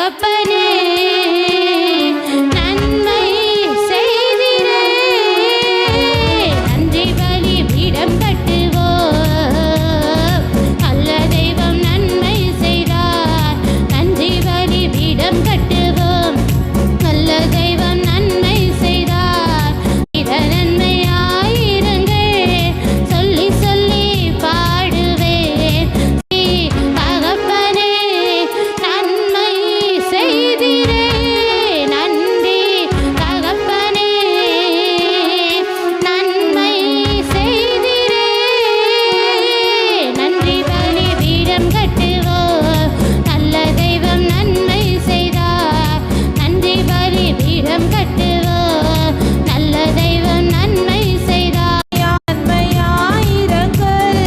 தகப்பனே நன்மை செய்திரே நன்றி பலி பீடம் கட்டுவோம் நல்ல தெய்வம் நன்மை செய்தார் நன்றி பலி பீடம் கட்டுவோம் நல்ல தெய்வம் நன்மை செய்தார் இத நன்மையாயிருங்கள் சொல்லி சொல்லி பாடுவேன் தகப்பனே நன்மை செய்திரே நன்றி தகப்பனே நன்மை செய்திரே நன்றி பலி பீடம் கட்டுவோம் நல்ல தெய்வம் நன்மை செய்தார் நன்றி பலி பீடம் கட்டுவோம் நல்ல தெய்வம் நன்மை செய்தார் நன்மையாயிரங்கள்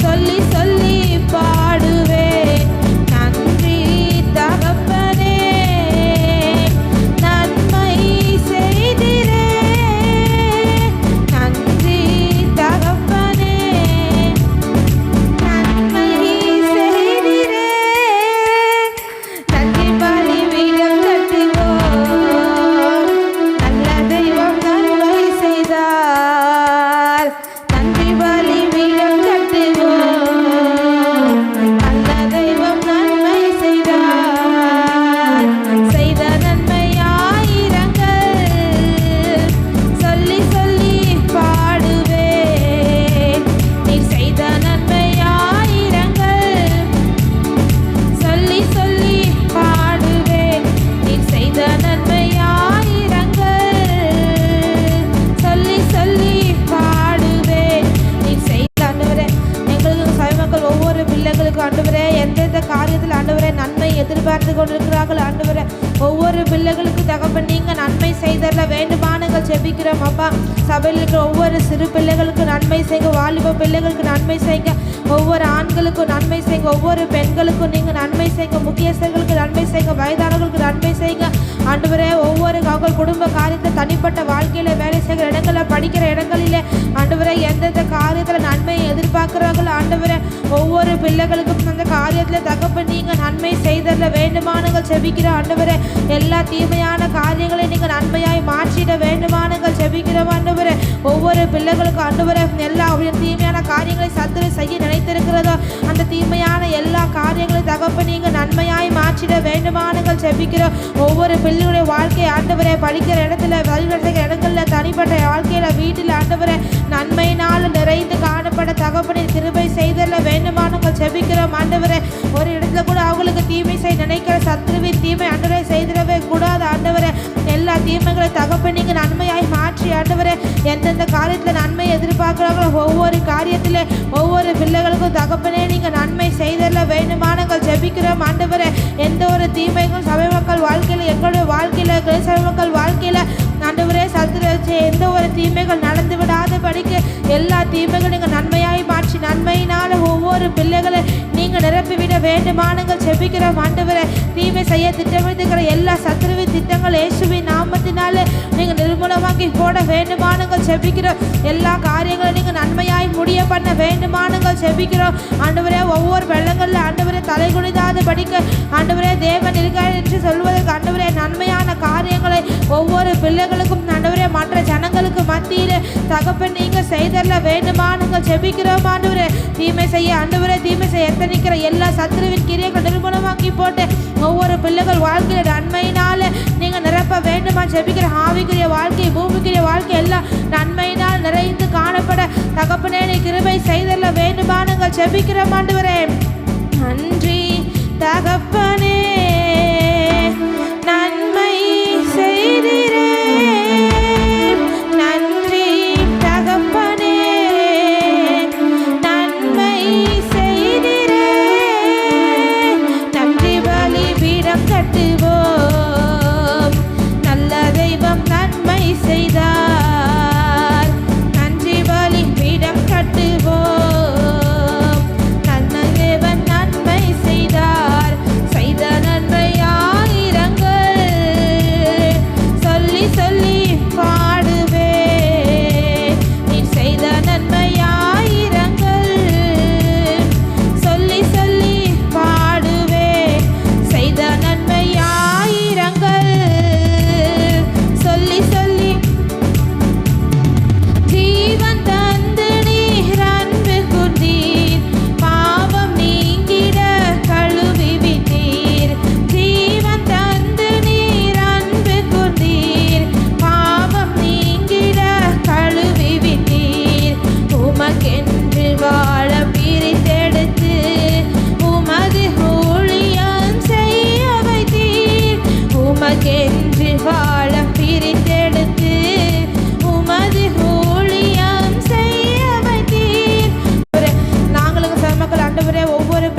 சொல்லி சொல்லி பாடுவேன் நன்றி தகப்பனே நன்மை செய்திரே நன்றி தகப்பனே நன்மை செய்திரே நன்றி பலி பீடம் கட்டுவோம் நல்ல தெய்வம் நன்மை செய்தார் நன்றி பலி பீடம் கட்டுவோம் நல்ல தெய்வம் நன்மை செய்தார் செய்த நன்மையாயிரங்கள் சொல்லி சொல்லி பாடுவேன் நீர் செய்த நன்மையாயிரங்கள் சொல்லி சொல்லி பாடுவேன் நீர் செய்த நன்மையாயிரங்கள் சொல்லி சொல்லி பாடுவேன் நீர் செய்த ஆண்டவரே எங்களுக்கு சபைமக்கள் ஒவ்வொரு பிள்ளைகளுக்கும் ஆண்டவரே எந்தெந்த காரியத்தில் ஆண்டவரே நன்மை எதிர்பார்த்து கொண்டிருக்கிறார்கள் ஆண்டவரே ஒவ்வொரு பிள்ளைகளுக்கு தகப்பன் நீங்க நன்மை செய்தரல வேண்டுமானங்கள் செபிக்கிறோம் அப்பா சபையில் இருக்கிற ஒவ்வொரு சிறு பிள்ளைகளுக்கு நன்மை செய்யுங்க வாலிப பிள்ளைகளுக்கு நன்மை செய்யுங்க ஒவ்வொரு ஆண்களுக்கும் நன்மை செய்யுங்க ஒவ்வொரு பெண்களுக்கும் நீங்க நன்மை செய்யுங்க முக்கியஸ்தர்களுக்கு நன்மை செய்யுங்க வயதானவர்களுக்கு நன்மை செய்யுங்க ஆண்டவரே ஒவ்வொரு அவங்க குடும்ப காரியத்தில் தனிப்பட்ட வாழ்க்கையில வேலை செய்கிற இடங்களில் படிக்கிற இடங்களிலே ஆண்டவரே எந்தெந்த காரியத்தில் நன்மையை எதிர்பார்க்கிறாங்களோ ஆண்டவரே ஒவ்வொரு பிள்ளைகளுக்கும் அந்த காரியத்தில் தகப்பன் நீங்க நன்மை செய்ததில் வேண்டுமானங்கள் செபிக்கிற ஆண்டவரே எல்லா தீமையான காரியங்களை நீங்க நன்மையாய் மாற்றிட வேண்டுமானங்கள் செபிக்கிறோம் ஆண்டவரே ஒவ்வொரு பிள்ளைகளுக்கும் ஆண்டவரே எல்லா தீமையான காரியங்களை சத்துரு செய்ய நினைத்திருக்கிறதோ அந்த தீமையான எல்லா காரியங்களையும் தகப்பன் நீங்க நன்மையாய் மாற்றிட வேண்டுமானங்கள் செபிக்கிறோம் ஒவ்வொரு பிள்ளைகளுடைய வாழ்க்கையை ஆண்டவரே படிக்கிற இடத்துல வழிநடத்துகிற இடங்கள்ல தனிப்பட்ட வாழ்க்கையில வீட்டில் ஆண்டவரே நன்மையினால் நிறைந்து காணப்பட தகப்பனின் கிருபை செய்தல வேண்டுமானங்கள் செபிக்கிறோம் ஆண்டவரே ஒரு இடத்துல கூட அவங்களுக்கு தீமை செய்ய நினைக்கிற சத்துருவின் தீமை ஆண்டவரே செய்திடவே கூடாது ஆண்டவரே எல்லா தீமைகளை தகப்பன் நீங்க நன்மையாய் மாற்றி ஆண்டவரே எந்தெந்த காரியத்தில் நன்மை எதிர்பார்க்கிறாங்களோ ஒவ்வொரு காரியத்திலே ஒவ்வொரு பிள்ளைகளுக்கும் தகப்பனே நீங்க நன்மை செய்தல வேண்டுமானங்கள் ஜெபிக்கிறோம் ஆண்டவரே எந்த ஒரு தீமைக்கும் சபை மக்கள் வாழ்க்கையில எங்களுடைய வாழ்க்கையில சபை மக்கள் வாழ்க்கையில ஆண்டவரே சத்துரு எந்த ஒரு தீமைகள் நடந்து விடாத படிக்க எல்லா தீமைகளும் நீங்க நன்மையாய் மாற்றி நன்மையினால ஒவ்வொரு பிள்ளைகளை நீங்க நிரப்பிவிட வேண்டுமானங்கள் ஜெபிக்கிறோம் ஆண்டவரே தீமை செய்ய திட்டமிட்டிருக்கிற எல்லா சத்துருவின் திட்டங்கள் இயேசுவின் நாமத்தினால நீங்க நிர்மூலமாக்கி போட வேண்டுமானங்கள் ஜெபிக்கிறோம் எல்லா காரியங்களும் நீங்க நன்மையாய் முடிய பண்ண வேண்டுமானங்கள் ஜெபிக்கிறோம் ஆண்டவரே ஒவ்வொரு வெள்ளங்கள்ல ஆண்டவரே தலை குனிதாது படிக்க ஆண்டவரே தேவன் இருக்கிறார் என்று சொல்வதற்கு ஆண்டவரே நன்மையான காரியங்களை ஒவ்வொரு பிள்ளைகளுக்கும் ஆண்டவரே மற்ற ஜனங்களுக்கு மத்தியிலே தகப்பன் நீங்க செய்தரல வேண்டுமானங்கள் ஜெபிக்கிறோம் ஆண்டவரே தீமை செய்ய ஆண்டவரே தீமை செய்ய எத்தனைக்கிற எல்லா சத்துருவின் கிரியைகள் நிர்மூலமாக்கி போட்டு ஒவ்வொரு பிள்ளைகள் வாழ்க்கையில நன்மையினால நீங்க நிரப்ப வேண்டுமா ஜெபிக்கிற ஆவிக்குரிய வாழ்க்கை பூமிக்குரிய வாழ்க்கை எல்லாம் நன்மையினால் நிறைந்து காணப்பட தகப்பனே நீ கிருபை செய்தரல வேண்டுமானங்கள் ஜெபிக்கிறோம் ஆண்டவரே நன்றி தகப்பனே நன்மை செய்திரே நன்றி தகப்பனே நன்மை செய்திரே நன்றி பலி பீடம் கட்டுவோம் நல்ல தெய்வம் நன்மை செய்தார் நன்றி பலி பீடம் கட்டுவோம் நல்ல தேவன்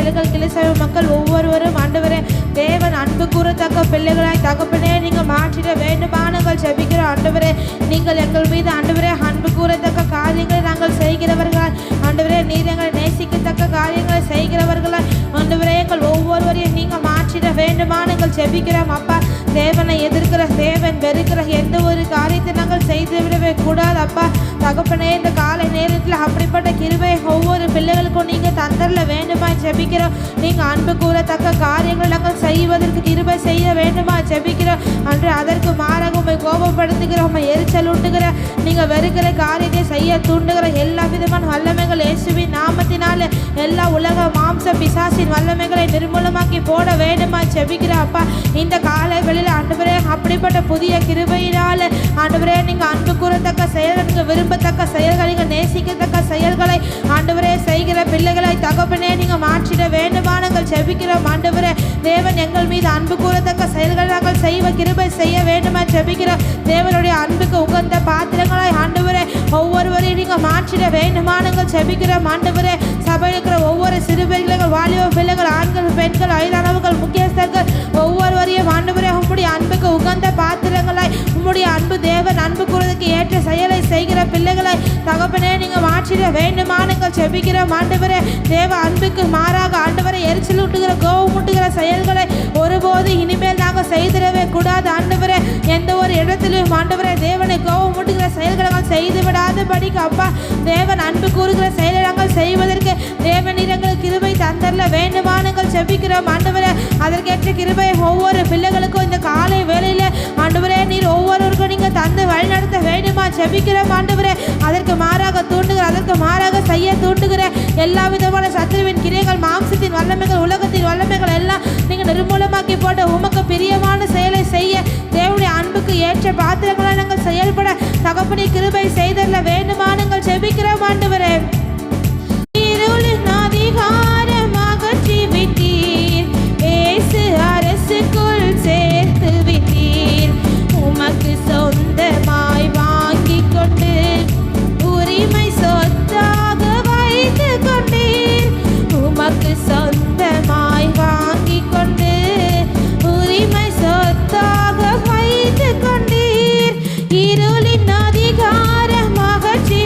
பிள்ளைகள் கிளை சபை மக்கள் ஒவ்வொருவரும் ஆண்டவரே தேவன் அன்பு கூறத்தக்க பிள்ளைகளாய் தகப்பனே நீங்கள் மாற்றிட வேண்டுமானங்கள் ஜெபிக்கிறோம் ஆண்டவரே. நீங்கள் எங்கள் மீது ஆண்டவரே அன்பு கூறத்தக்க காரியங்களை நாங்கள் செய்கிறவர்களாய் ஆண்டவரே, நீர் எங்களை நேசிக்கத்தக்க காரியங்களை செய்கிறவர்களாய் ஆண்டவரே எங்கள் ஒவ்வொருவரையும் நீங்கள் மாற்றிட வேண்டுமானங்கள் ஜெபிக்கிறோம் அப்பா. தேவனை எதிர்க்கிற தேவன் வெறுக்கிற எந்த ஒரு காரியத்தை நாங்கள் செய்து விடவே கூடாது அப்பா. தகப்பனே இந்த காலை நேரத்தில் அப்படிப்பட்ட கிருபை ஒவ்வொரு பிள்ளைகளுக்கும் நீங்கள் தந்தரல வேண்டுமா ஜெபிக்கிறோம். நீங்கள் அன்பு கூறத்தக்க காரியங்கள் நாங்கள் செய்வதற்கு கிருபை செய்ய வேண்டுமா ஜெபிக்கிறோம் அன்று. அதற்கு மாறாக உண்மை கோபப்படுத்துகிற உண்மை எரிச்சல் ஊட்டுகிற நீங்கள் வெறுக்கிற காரியத்தை செய்ய தூண்டுகிற எல்லா விதமான வல்லமைகள் இயேசுவின் நாமத்தினால எல்லா உலக மாம்ச பிசாசின் வல்லமைகளை நிர்மூலமாக்கி போட வேண்டுமா ஜெபிக்கிற அப்பா. இந்த காலை வெளியில் ஆண்டவரே அப்படிப்பட்ட புதிய கிருபையினால ஆண்டவரே நீங்கள் அன்பு கூறத்தக்க செயல்கள், நீங்கள் விரும்பத்தக்க செயல்கள், நீங்கள் நேசிக்கத்தக்க செயல்களை ஆண்டவரே செய்கிற பிள்ளைகளை தகப்பனே நீங்கள் மாற்றிட வேண்டுமானங்கள் ஜெபிக்கிறோம் ஆண்டவரே. தேவன் எங்கள் மீது அன்பு கூறத்தக்க செயல்களை நாங்கள் செய்வ கிருபை செய்ய வேண்டுமா ஜெபிக்கிறோம். தேவனுடைய அன்புக்கு உகந்த பாத்திரங்களாய் ஆண்டவரே ஒவ்வொருவரையும் நீங்கள் மாற்றிட வேண்டுமானங்கள் ஜெபிக்கிறோம் ஆண்டவரே. சபையில் இருக்கிற ஒவ்வொரு சிறுபிள்ளைகள், வாலிப பிள்ளைகள், ஆண்கள், பெண்கள், வயதானவர்கள், முக்கியஸ்தர்கள் ஒவ்வொருவரையும் ஆண்டவரே உம்முடைய அன்புக்கு உகந்த பாத்திரங்களாய் உம்முடைய அன்பு தேவன் அன்பு கூறதுக்கு ஏற்ற செயலை செய்கிற பிள்ளைகளை தகப்பனே நீங்கள் மாற்றிட வேண்டுமானங்கள் ஜெபிக்கிறோம் ஆண்டவரே. தேவ அன்புக்கு மாறாக ஆண்டவரை எரிச்சல் ஊட்டுகிற கோபமூட்டுகிற செயல்களை ஒருபோது இனிமேல் நாங்கள் செய்திடவே கூடாது ஆண்டவரே. எந்த ஒரு இடத்திலும் ஆண்டவரே தேவனை கோபமூட்டுகிற செயல்களை நாங்கள் செய்து விடாதபடிக்கு அப்பா தேவன் அன்பு கூறுகிற செயலை நாங்கள் செய்வதற்கு தேவன் எங்களுக்கு கிருபை தந்தரல வேண்டுமானங்கள் ஜெபிக்கிறோம் ஆண்டவரே. அதற்கேற்ற கிருபை ஒவ்வொரு பிள்ளைகளுக்கும் இந்த காலை வேளையில ஆண்டவரே நீர் ஒவ்வொருவருக்கும் நீங்கள் தந்து வழிநடத்த வேண்டுமா ஜெபிக்கிறோம் ஆண்டவரே. அதற்கு மாறாக தூண்டுகிற, அதற்கு மாறாக செய்ய தூண்டுகிற எல்லா விதமான சத்துருவின் கிரியைகள், மாம்சத்தின் வல்லமைகள், உலகத்தின் வல்லமைகள் எல்லாம் நீங்கள் நிர்மூலமாக்கி போட்டு உமக்கு பிரியமான செயலை செய்ய தேவனுடைய அன்புக்கு ஏற்ற பாத்திரங்களை நாங்கள் செயல்பட தகப்பனை கிருபை செய்தரல வேண்டுமானங்கள் ஜெபிக்கிறோம் ஆண்டவரே. இருளின் அதிகாரமாக விட்டீர், இயேசு அரசுக்குள் சேர்த்து விட்டீர். உமக்கு சொந்தமாய் வாங்கி கொண்டு உரிமை சொத்தாக வைத்து கொண்டீர். உமக்கு சொந்தமாய் வாங்கி கொண்டு உரிமை சொத்தாக வைத்து கொண்டீர். இருளின் அதிகாரமாக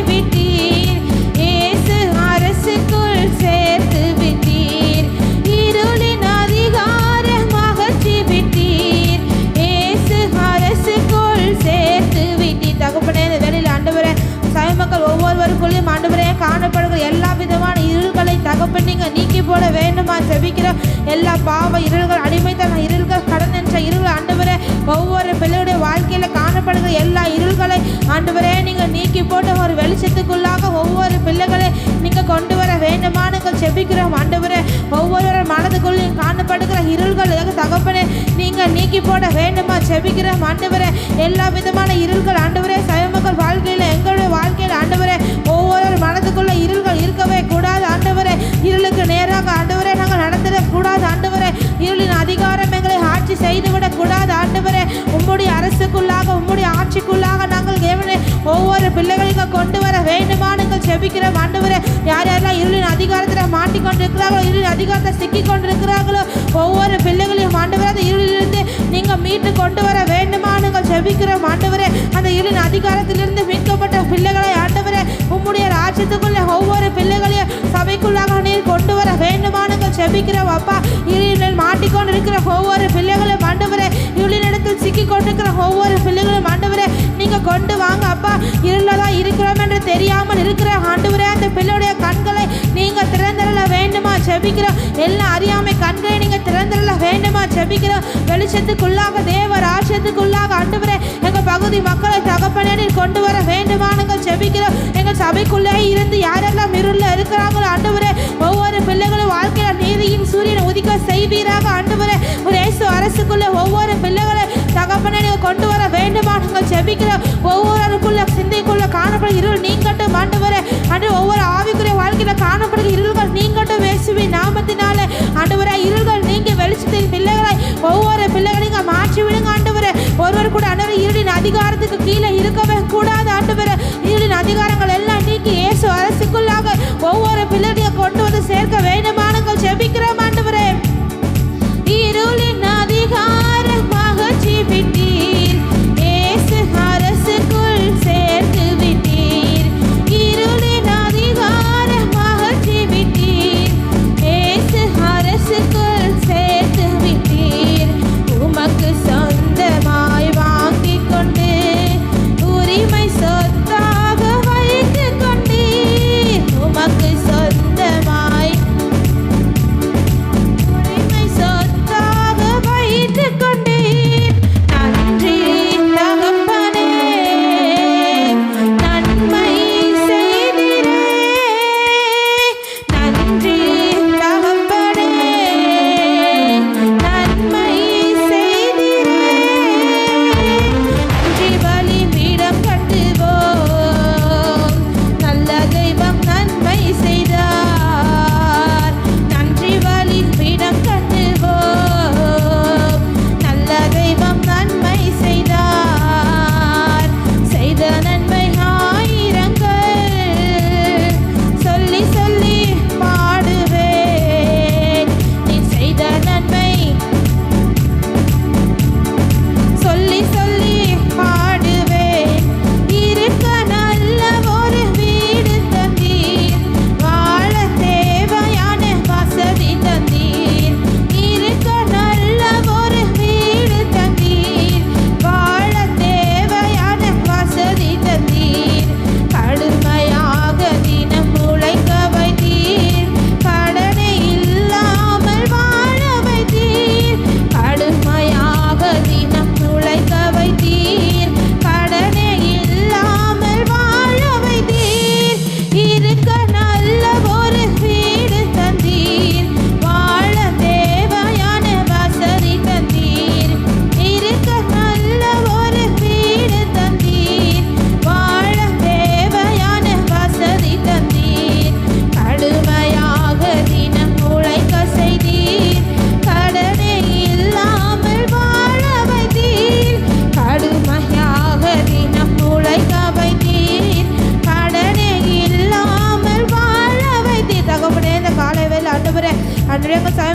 விட்டீர், இயேசு அரசுக்குள் சேர்த்து விட்டீர். இருளின் அதிகாரமாக விட்டீர், இயேசு அரசுக்குள் சேர்த்து விட்டீர். தகப்பனே இந்த வேளையில் ஆண்டவரே சபை மக்கள் ஒவ்வொருவருக்குள்ளேயும் ஆண்டவரே காணப்படுகிற எல்லா விதமான இருள்களை தகப்பன் நீங்கள் நீக்கி போட வேண்டுமா ஜெபிக்கிறோம். எல்லா பாவ இருள்கள், அடிமைத்தன இருள்கள், கடன் என்ற இருள் ஆண்டவரே ஒவ்வொரு பிள்ளையுடைய வாழ்க்கையில காணப்படுகிற எல்லா இருள்களை ஆண்டவரே நீங்கள் நீக்கி போட்டு ஒரு வெளிச்சத்துக்குள்ளாக ஒவ்வொரு பிள்ளைகளை நீங்கள் கொண்டு வர வேண்டுமானங்கள் ஜெபிக்கிறோம் ஆண்டவரே. ஒவ்வொரு மனதுக்குள்ளையும் காணப்படுகிற இருள்கள் தகப்பனே நீங்கள் நீக்கி போட வேண்டுமா ஜெபிக்கிறோம் ஆண்டவரே. எல்லா விதமான இருள்கள் ஆண்டவரே சபை மக்கள் வாழ்க்கையில், எங்களுடைய வாழ்க்கையில் ஆண்டவரே ஒவ்வொரு மனதுக்குள்ள இருள்கள் இருக்கவே கூடாது ஆண்டவரே. இருளுக்கு நேராக ஆண்டவரே நாங்கள் நடத்திடக் கூடாது ஆண்டவரே. இருளின் அதிகாரம் எங்களை ஆட்சி செய்துவிடக் கூடாது ஆண்டவரே. உம்முடைய அரசுக்குள்ளாக, உம்முடைய ஆட்சிக்குள்ளாக நாங்கள் தேவனே ஒவ்வொரு பிள்ளைகளுக்கும் கொண்டு வர வேண்டுமானங்கள் ஜெபிக்கிறோம் ஆண்டவரே. யார் யாரெல்லாம் இருளின் அதிகாரத்தில் மாட்டிக்கொண்டிருக்கிறார்களோ, இருளின் அதிகாரத்தை சிக்கி கொண்டிருக்கிறார்களோ ஒவ்வொரு பிள்ளைகளையும் ஆண்டவரே அந்த இருளிலிருந்து நீங்கள் மீட்டு கொண்டு வர வேண்டுமானங்கள் ஜெபிக்கிறோம் ஆண்டவரே. அந்த இருளின் அதிகாரத்திலிருந்து மீட்கப்பட்ட பிள்ளைகளை ஆண்டவரே உம்முடைய ராஜ்யத்துக்குள்ள ஒவ்வொரு பிள்ளைகளையும் சபைக்குள்ளாக நீர் கொண்டு வர வேண்டுமானங்கள் ஜெபிக்கிறோம் அப்பா. இருளில் மாட்டிக்கொண்டு இருக்கிற ஒவ்வொரு பிள்ளைகளும் ஆண்டவரே, இருளினிடத்தில் சிக்கி கொண்டிருக்கிற ஒவ்வொரு பிள்ளைகளும் ஆண்டவரே நீங்கள் கொண்டு வாங்க அப்பா. இருளதான் இருக்கிறோம் என்று தெரியாமல் இருக்கிற ஆண்டவரே அந்த பிள்ளையுடைய கண்களை நீங்கள் திறந்தரல வேண்டுமா ஜெபிக்கிறோம். எல்லாம் அறியாமை கண்களை நீங்கள் திறந்தரல வேண்டுமா ஜெபிக்கிறோம். வெளிச்சத்துக்குள்ளாக தேவ ராஜ்யத்துக்குள்ளாக ஆண்டவரே எங்கள் பகுதி மக்களை தகப்பனே நீர் கொண்டு வர வேண்டுமானங்கள் ஜெபிக்கிறோம். எங்கள் சபைக்குள்ளே இருந்து யாரெல்லாம் இருளில் இருக்கிறாங்களோ ஆண்டவரே ஒவ்வொரு பிள்ளைகளும் வாழ்க்கையில் நீதியின் சூரியனை உதிக்க செய்வீராக ஆண்டவரே. ஒரு இயேசு அரசுக்குள்ளே ஒவ்வொரு பிள்ளைகளை தகப்பனே நீங்கள் கொண்டு வர வேண்டுமானங்கள் ஜெபிக்கிறோம். ஒவ்வொருக்குள்ள சிந்தைக்குள்ள காணப்படும் இருள் நீங்கட்டும் ஆண்டவரே. அன்று ஒவ்வொரு ஆவிக்குரிய வாழ்க்கையில் காணப்படுகிற இருள்கள் நீங்கட்டும் இயேசுவின் நாமத்தினாலே ஆண்டவரே. இருள்கள் நீங்க வெளிச்சத்தின் பிள்ளைகளை ஒவ்வொரு பிள்ளைகளையும் மாற்றி விடுங்க ஆண்டவரே. ஒருவர் கூட ஆண்டவரே இருளின் அதிகாரத்துக்கு கீழே இருக்கவே கூடாது ஆண்டவரே. இருளின் அதிகாரங்கள் எல்லாம் நீக்கி இயேசு அரசுக்குள்ளாக ஒவ்வொரு பிள்ளைகளையும் கொண்டு வந்து சேர்க்க வேண்டுமானங்கள் ஜெபிக்கிறோம்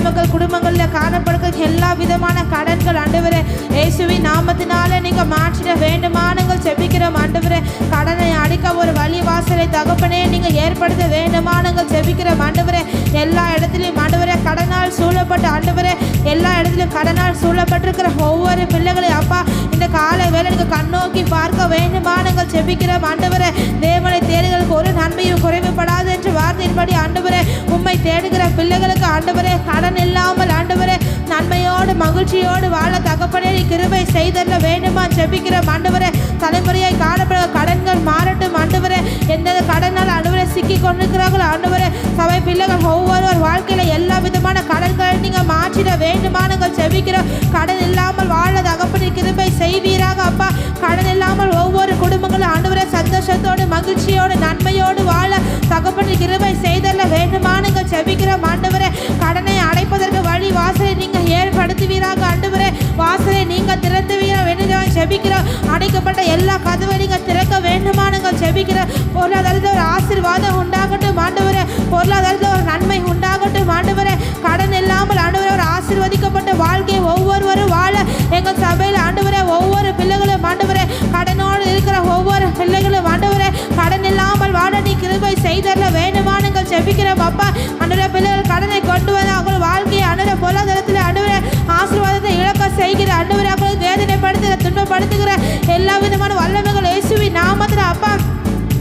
மக்கள் குடும்பங்களில் காணப்படுகிற எல்லா விதமான கடன்கள் ஆண்டவரே இயேசுவின் நாமத்தினால நீங்கள் மாற்றிட வேண்டுமானங்கள் செபிக்கிறோம் ஆண்டவரே. கடனை அடிக்க ஒரு வழி வாசலை தகப்பனே நீங்கள் ஏற்படுத்த வேண்டுமானங்கள் செபிக்கிறோம் ஆண்டவரே. எல்லா இடத்துலையும் ஆண்டவரே கடனால் சூழப்பட்ட ஆண்டவரே, எல்லா இடத்துலையும் கடனால் சூழப்பட்டிருக்கிற ஒவ்வொரு பிள்ளைகளையும் அப்பா இந்த காலை வேலை நீங்கள் கண்ணோக்கி பார்க்க வேண்டுமானங்கள் செபிக்கிறோம் ஆண்டவரே. தேவனை தேடுகளுக்கு ஒரு நன்மையும் குறைவுபடாது என்று வார்த்தையின்படி ஆண்டவரே உம்மை தேடுகிற பிள்ளைகளுக்கு ஆண்டவரே கடன் இல்லாமல் ஆண்டவரே நன்மையோடு மகிழ்ச்சியோடு வாழ தகப்பனே நீ கிருபை செய்தல்ல வேண்டுமா செபிக்கிறோம் ஆண்டவரே. தலைமுறையாய் காணப்படுகிற கடன்கள் மாறட்டும் ஆண்டவரே. எந்த கடனால் ஆண்டவரே சிக்கி கொண்டிருக்கிறார்களோ ஆண்டவரே சபை பிள்ளைகள் ஒவ்வொருவர் வாழ்க்கையில எல்லா விதமான கடன்களை நீங்க மாற்றிட வேண்டுமானங்கள் செபிக்கிறோம். கடன் இல்லாமல் வாழ தகப்பனே கிருபை செய்வீராக அப்பா. கடன் இல்லாமல் ஒவ்வொரு குடும்பங்களும் ஆண்டவரே சந்தோஷத்தோடு மகிழ்ச்சியோடு நன்மையோடு வாழ தகப்பனே கிருபை செய்தல்ல வேண்டுமானங்கள் செபிக்கிறோம் ஆண்டவரே. கடனை அடைப்பதற்கு வழி வாசலை நீங்க ஏற்படுத்துவீராக ஆண்டவரே. வாசலை நீங்க திறந்துவீரா வேண்டுமாய் செபிக்கிறோம். அடைக்கப்பட்ட எல்லா கதவை நீங்க திறக்க வேண்டுமானங்கள் செபிக்கிறோம். பொருளாதாரத்தில் ஒரு ஆசீர்வாதம் உண்டாகட்டும் ஆண்டவரே. பொருளாதாரத்தில் ஒரு நன்மை உண்டாகட்டும் ஆண்டவரே. கடன் இல்லாமல் ஆண்டவரே ஒரு ஆசீர்வதிக்கப்பட்ட வாழ்க்கையை ஒவ்வொருவரும் வாழ எங்கள் சபையில் ஆண்டவரே ஒவ்வொரு பிள்ளைகளும் ஆண்டவரே கடனோடு இருக்கிற ஒவ்வொரு பிள்ளைகளும் ஆண்டவரே கடன் இல்லாமல் வாழ நீ கிருபை செய்தல்ல வேண்டுமானங்கள் செபிக்கிறோம் அப்பா. ஆண்டவரே பிள்ளைகள் கடனை கொண்டு வந்து அவங்க வாழ்க்கையை ஆண்டவரே பொருளாதாரத்தில் ஆண்டவரே ஆசீர்வாதத்தை இழக்க செய்கிற ஆண்டவரே அவங்களுக்கு வேதனைப்படுத்துகிற துன்பப்படுத்துகிற எல்லா விதமான வல்லமைகள் இயேசுவின் நாமத்தில் அப்பா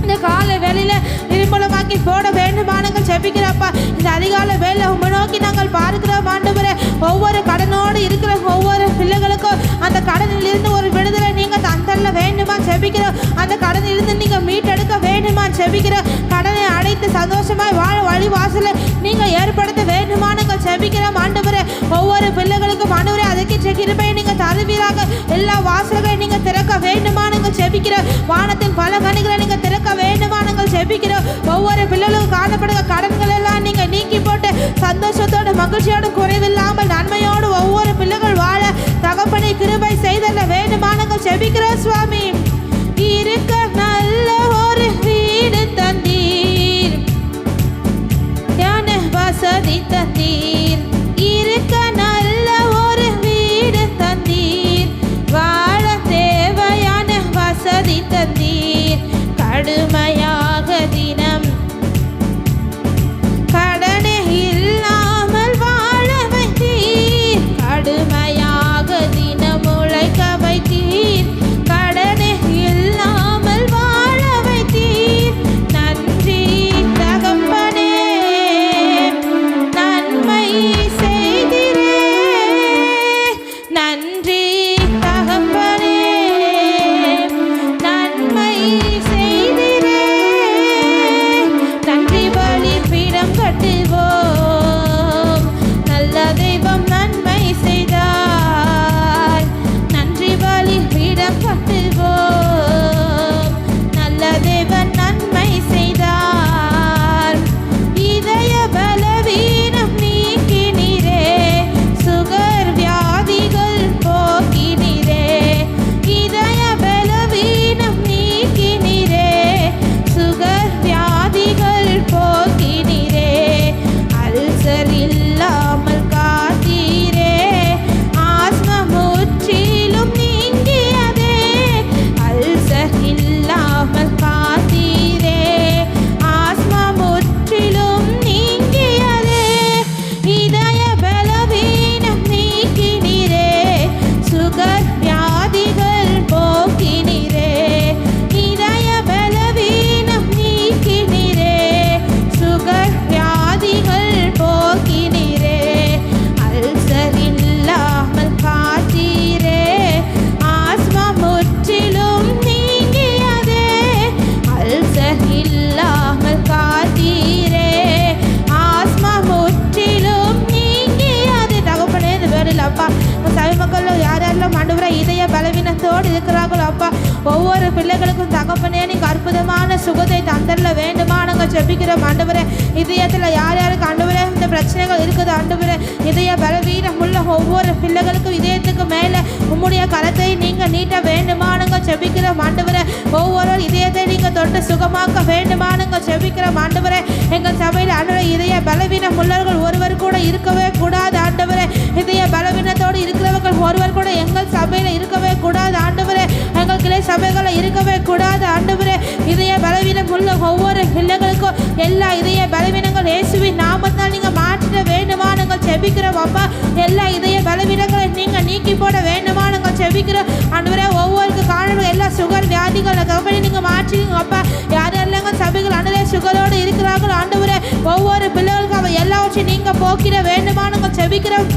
இந்த காலை வேலையில நிர்மூலமாக்கி போட வேண்டுமானங்கள் செபிக்கிறப்பா. இந்த அதிகாலை வேலை உண்மை நோக்கி நாங்கள் பார்க்கிறோம் ஆண்டவரே. ஒவ்வொரு கடனோடு இருக்கிற ஒவ்வொரு பிள்ளைகளுக்கும் அந்த கடனில் இருந்து ஒரு விடுதலை நீங்க தந்தல்ல வேண்டுமா செபிக்கிறோம். அந்த கடனில் இருந்து நீங்க மீட்டெடுக்க வேண்டுமா செபிக்கிறோம். கடனை அடைத்து சந்தோஷமாய் வாழ வழி வாசலை நீங்க ஏற்படுத்த வேண்டுமானங்கள் செபிக்கிறோம் ஆண்டவரே. ஒவ்வொரு பிள்ளைகளுக்கும் ஆண்டவரே அதுக்கு கிருபையை நீங்க தருவீராக. எல்லா வாசல்களை நீங்க திறக்க வேண்டுமானங்கள் செபிக்கிறோம். வானத்தின் பல கணிகளை நீங்க திறக்க வேண்டுமானங்கள் செபிக்கிறோம். ஒவ்வொரு பிள்ளைகளுக்கும் காணப்படுகிற கடன்கள் எல்லாம் நீங்க நீக்கி போட்டு சந்தோஷத்தோடு மகிழ்ச்சியோடு குறைவில்லாமல் நன்மையோடு ஒவ்வொரு பிள்ளைகள் வாழ தகப்பனை கிருபை செய்தல்ல வேண்டுமானங்கள் செபிக்கிறோம் சுவாமி. இருக்க நல்ல ஒரு வீடு தந்தீர், ஞான வசதி தந்தீர். இருக்க நல்ல ஒரு வீடு தந்தீர், வாழ தேவையான வசதி தந்தீர். கடுமையாக தினம் கடனே இல்லாமல் வாழ வைத்தீர். கடுமையாக தினம் உழைக்க வைத்தீர். கடனே இல்லாமல் வாழ வைத்தீர். நன்றி தகப்பனே நன்மை செய்திரே. நன்றி தகப்பனே நன்மை செய்திரே. நன்றி பலி பீடம் கட்டுவோம், நல்ல தெய்வம் நன்மை செய்தார். நன்றி பலி பீடம் கட்டுவோம், நல்ல தேவன் நன்மை செய்தார். இதய பலவீனம் நீக்கினீரே, சுகர் வியாதிகள் போக்கினீரே. இதய பலவீனம் நீக்கினீரே, சுகர் வியாதிகள் போக்கினீரே. அல்சர் இல்லாமல் காத்தீரே, ஆஸ்மா முற்றிலும் நீங்கியதே. அல்சர் இல்லாமல் காத்தீரே, ஆஸ்மா முற்றிலும் நீங்கியதே. இதய பலவீனம் நீக்கினீரே, சுகர் வியாதிகள் போக்கினீரே. இதய பலவீனம் நீக்கினீரே, சுகர் வியாதிகள் போக்கினீரே. அல்சர் இல்லாமல் காத்தீரே, ஆஸ்மா முற்றிலும் நீங்கியதே. அல்சர் இல்லாமல் காத்தீரே, ஆஸ்மா முற்றிலும் நீங்கியதே. தகப்பனே இந்த வேலையில் அப்பா சபை மக்கள் யாரெல்லாம் ஆண்டவரே இதய பலவீனத்தோடு இருக்கிறார்களோ அப்பா ஒவ்வொரு பிள்ளைகளுக்கும் தகப்பனே நீங்க அற்புதமான சுகத்தை தந்தல்ல வேண்டுமானங்க ஜெபிக்கிறோம் ஆண்டவரே. இதயத்தில் யார் யாருக்கு ஆண்டவரே இந்த பிரச்சனைகள் இருக்குது ஆண்டவரே. இதய பலவீனம் உள்ள ஒவ்வொரு பிள்ளைகளுக்கும் இதயத்துக்கு மேலே உம்முடைய கரத்தை நீங்கள் நீட்ட வேண்டுமானுங்க செபிக்கிறோம் ஆண்டவரே. ஒவ்வொரு இதயத்தை நீங்கள் தொட்டு சுகமாக்க வேண்டுமானுங்க செபிக்கிறோம் ஆண்டவரே. எங்கள் சபையில் ஆண்டவரே இதய பலவீனம் உள்ளவர்கள் ஒருவர் கூட இருக்கவே கூடாது ஆண்டவரே. இதய பலவீனத்தோடு இருக்கிறவர்கள் ஒருவர் கூட எங்கள் சபையில் இருக்கவே கூடாது ஆண்டவரே. எங்கள் கிளை சபைகளில் இருக்கவே கூடாது ஆண்டவரே. இதய பலவீனம் உள்ள ஒவ்வொரு பிள்ளைகளுக்கும் எல்லா இதய பலவீனங்கள் இயேசுவின் நாமத்தால் நீங்கள் மாற்ற வேண்டுமானுங்க செபிக்கிறோம் அப்பா. எல்லா இதய பலவீனங்களை நீங்கள் நீக்கி போட வேண்டுமானுங்க செபிக்கிறோம் ஆண்டவரே. ஒவ்வொருக்கு காரணம் எல்லா சுகர் வியாதிகளை கம்பெனி நீங்கள் மாற்றிங்க அப்பா. யார் யாரெல்லாம் சபைகள் ஆண்டவரே சுகரோடு இருக்கிறார்கள் ஆண்டவரே, ஒவ்வொரு பிள்ளைகளுக்கும் அவள் எல்லாவற்றையும் நீங்கள் போக்கிட வேண்டுமானுங்க செபிக்கிறோம்.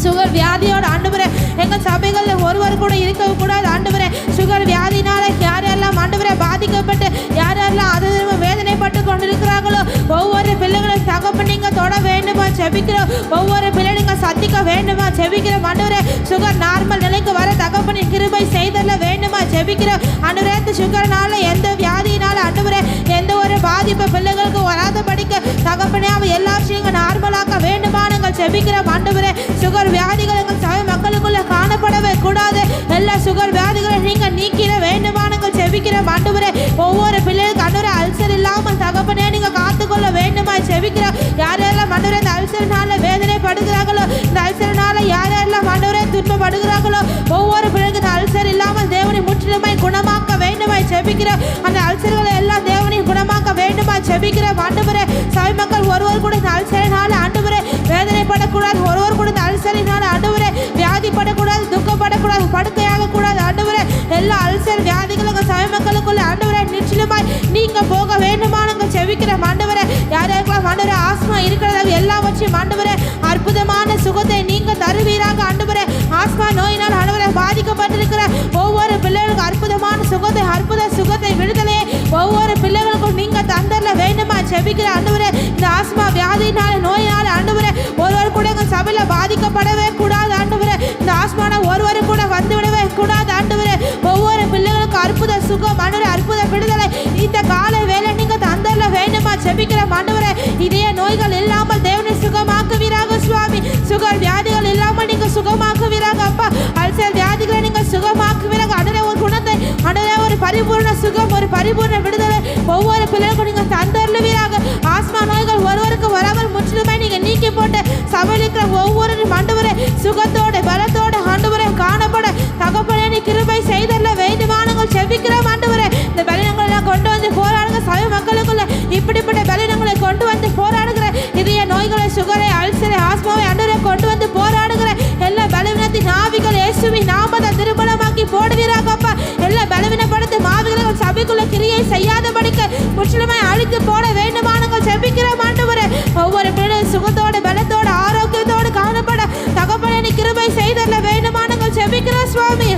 சுகர் வியாதியோட ஆண்டவரே எங்கள் சபைகளில் ஒருவர் கூட இருக்கக்கூடாது ஆண்டவரே. சுகர் வியாதினால யாரெல்லாம் ஆண்டவரே பாதிக்கப்பட்டு யாரெல்லாம் அது வேதனைப்பட்டு கொண்டிருக்கிறார்களோ ஒவ்வொரு பிள்ளைகளும் தகப்ப நீங்கள் தொட வேண்டுமா செபிக்கிறோம். ஒவ்வொரு பிள்ளை நீங்கள் சந்திக்க வேண்டுமா செபிக்கிறோம் ஆண்டவரே. சுகர் நார்மல் நிலைக்கு வர தகப்பனின் கிருபை செய்தல வேண்டுமா செபிக்கிறோம் ஆண்டவரே. சுகர்னால எந்த வியாதியினால ஆண்டவரே எந்த ஒரு பாதிப்பு பிள்ளைகளுக்கு வராதபடிக்க தகப்பனே அவ எல்லாத்தையும் நார்மலாக்க வேண்டுமா நாங்கள் செபிக்கிறோம் ஆண்டவரே. சுகர் வியாதிகள் எங்கள் சபை மக்களுக்குள்ள காணப்படவே கூடாது. எல்லா சுகர் வியாதிகளை நீங்கள் நீக்கிட வேண்டுமா நாங்கள் செபிக்கிறோம் ஆண்டவரே. ஒவ்வொரு பிள்ளைகளுக்கு ஆண்டவரே அல்சர் இல்லாமல் தகப்பனே நீங்கள் காத்துக்கொள்ள வேண்டுமா செபிக்கிறோம். யாரெல்லாம் ஆண்டவரே இந்த அல்சர்னால வேதனைப்படுகிறார்களோ இந்த அல்சர்னால யாரெல்லாம் ஆண்டவரே துன்பப்படுகிறார்களோ ஒவ்வொரு பிள்ளைகளுக்கு இந்த அல்சர் இல்லாமல் தேவனை முற்றிலுமாய் குணமாக்க வேண்டுமாய் செபிக்கிறோம். அந்த அல்சர்களை எல்லாம் தேவனை குணமாக்க வேண்டுமா செபிக்கிறோம் ஆண்டவரே. சபை மக்கள் ஒருவர் கூட இந்த அல்சரினால ஆண்டவரே வேதனைப்படக்கூடாது. ஒருவர் கூட இந்த அல்சரினால ஆண்டவரே வியாதிப்படக்கூடாது, துக்கப்படக்கூடாது, படுக்கையாக கூடாது ஆண்டவரே. எல்லா அல்சர் வியாதிகளும் சபை மக்களுக்குள்ள ஆண்டவரே நிச்சயமாய் நீங்க போக வேண்டுமானுங்க செபிக்கிறோம் ஆண்டவரே. யாரெல்லாம் ஆண்டவரே ஆஸ்மா இருக்கிறதாக எல்லாவற்றையும் ஆண்டவரே அற்புதமான சுகத்தை நீங்க தருவீராக ஆண்டவரே. ஆஸ்மா நோயினால் ஆண்டவரே பாதிக்கப்பட்டிருக்கிற ஒவ்வொரு பிள்ளைகளுக்கும் அற்புதமான சுகத்தை அற்புத சுகத்தை விடுதலையே ஒவ்வொரு பிள்ளைகளுக்கும் நீங்க தந்தரல வேண்டுமா செபிக்கிற ஆண்டவரே. இந்த ஆஸ்மா வியாதினால நோயினால ஆண்டவரே ஒருவர் கூட எங்கள் சபையில் பாதிக்கப்படவே கூடாது ஆண்டவரே. இந்த ஆஸ்மான ஒருவர் கூட வந்துவிடவே கூடாது ஆண்டவரே. ஒவ்வொரு பிள்ளைகளுக்கும் அற்புத சுகம் ஆண்டவரே அற்புத விடுதலை இந்த கால வேலை நீங்க தந்தரல வேண்டுமா செபிக்கிற ஆண்டவரே. இதய நோய்கள் இல்லாமல் தேவனை சுகமாக்குவீராக சுவாமி. சுகர் வியாதிகள் இல்லாமல் நீங்க சுகமாக்குவீராக அப்பா. அல்சர் வியாதிகளை நீங்க சுகமாக்குவீராக ஆண்டவரே. ஒரு குணத்தை ஆண்டவரே ஒரு பரிபூர்ண சுகம் ஒரு பரிபூர்ண விடுதலை ஒவ்வொரு பிள்ளைகளுக்கும் நீங்க தந்தருவீராக. ஆஸ்மா நோய்கள் ஒருவருக்கு வராமல் முற்றிலுமே நீங்க நீக்கி போட்டு சபையில் இருக்கிற ஒவ்வொரு ஆண்டவரே சுகத்தோட பலத்தோட ஆண்டவரே காணப்பட தகப்பனே நீ கிருபை செய்தல்ல வேண்டுமானங்கள் செபிக்கிறோம் ஆண்டவரே. இந்த பலனங்களை எல்லாம் கொண்டு வந்து போராடுங்க சபை மக்களுக்குள்ள. இப்படிப்பட்ட பலனங்களை கொண்டு வந்து போராடுகிற இதய நோய்களை சுகரை அல்சரை ஆஸ்மாவை ஆண்டவரே கொண்டு வந்து போராடுகிற எல்லா பலவீனத்தின் ஆவிகள் இயேசுவின் நாமத்தை திருமணமாக்கி போடுவீராக அப்பா. எல்லா பலவீனப்படுத்த மாவிகள் சபைக்குள்ள கிரியை செய்யாதபடிக்கு முற்றிலுமாய் அழித்து போட வேண்டுமானங்கள் செபிக்கிறோம் ஆண்டவரே. ஒவ்வொரு பிள்ளை சுகத்தோட பலத்தோட ஆரோக்கியத்தோடு காணப்பட தகப்பனே நீ கிருபை செய்தல்ல வேண்டுமானங்கள் செபிக்கிறோம் சுவாமி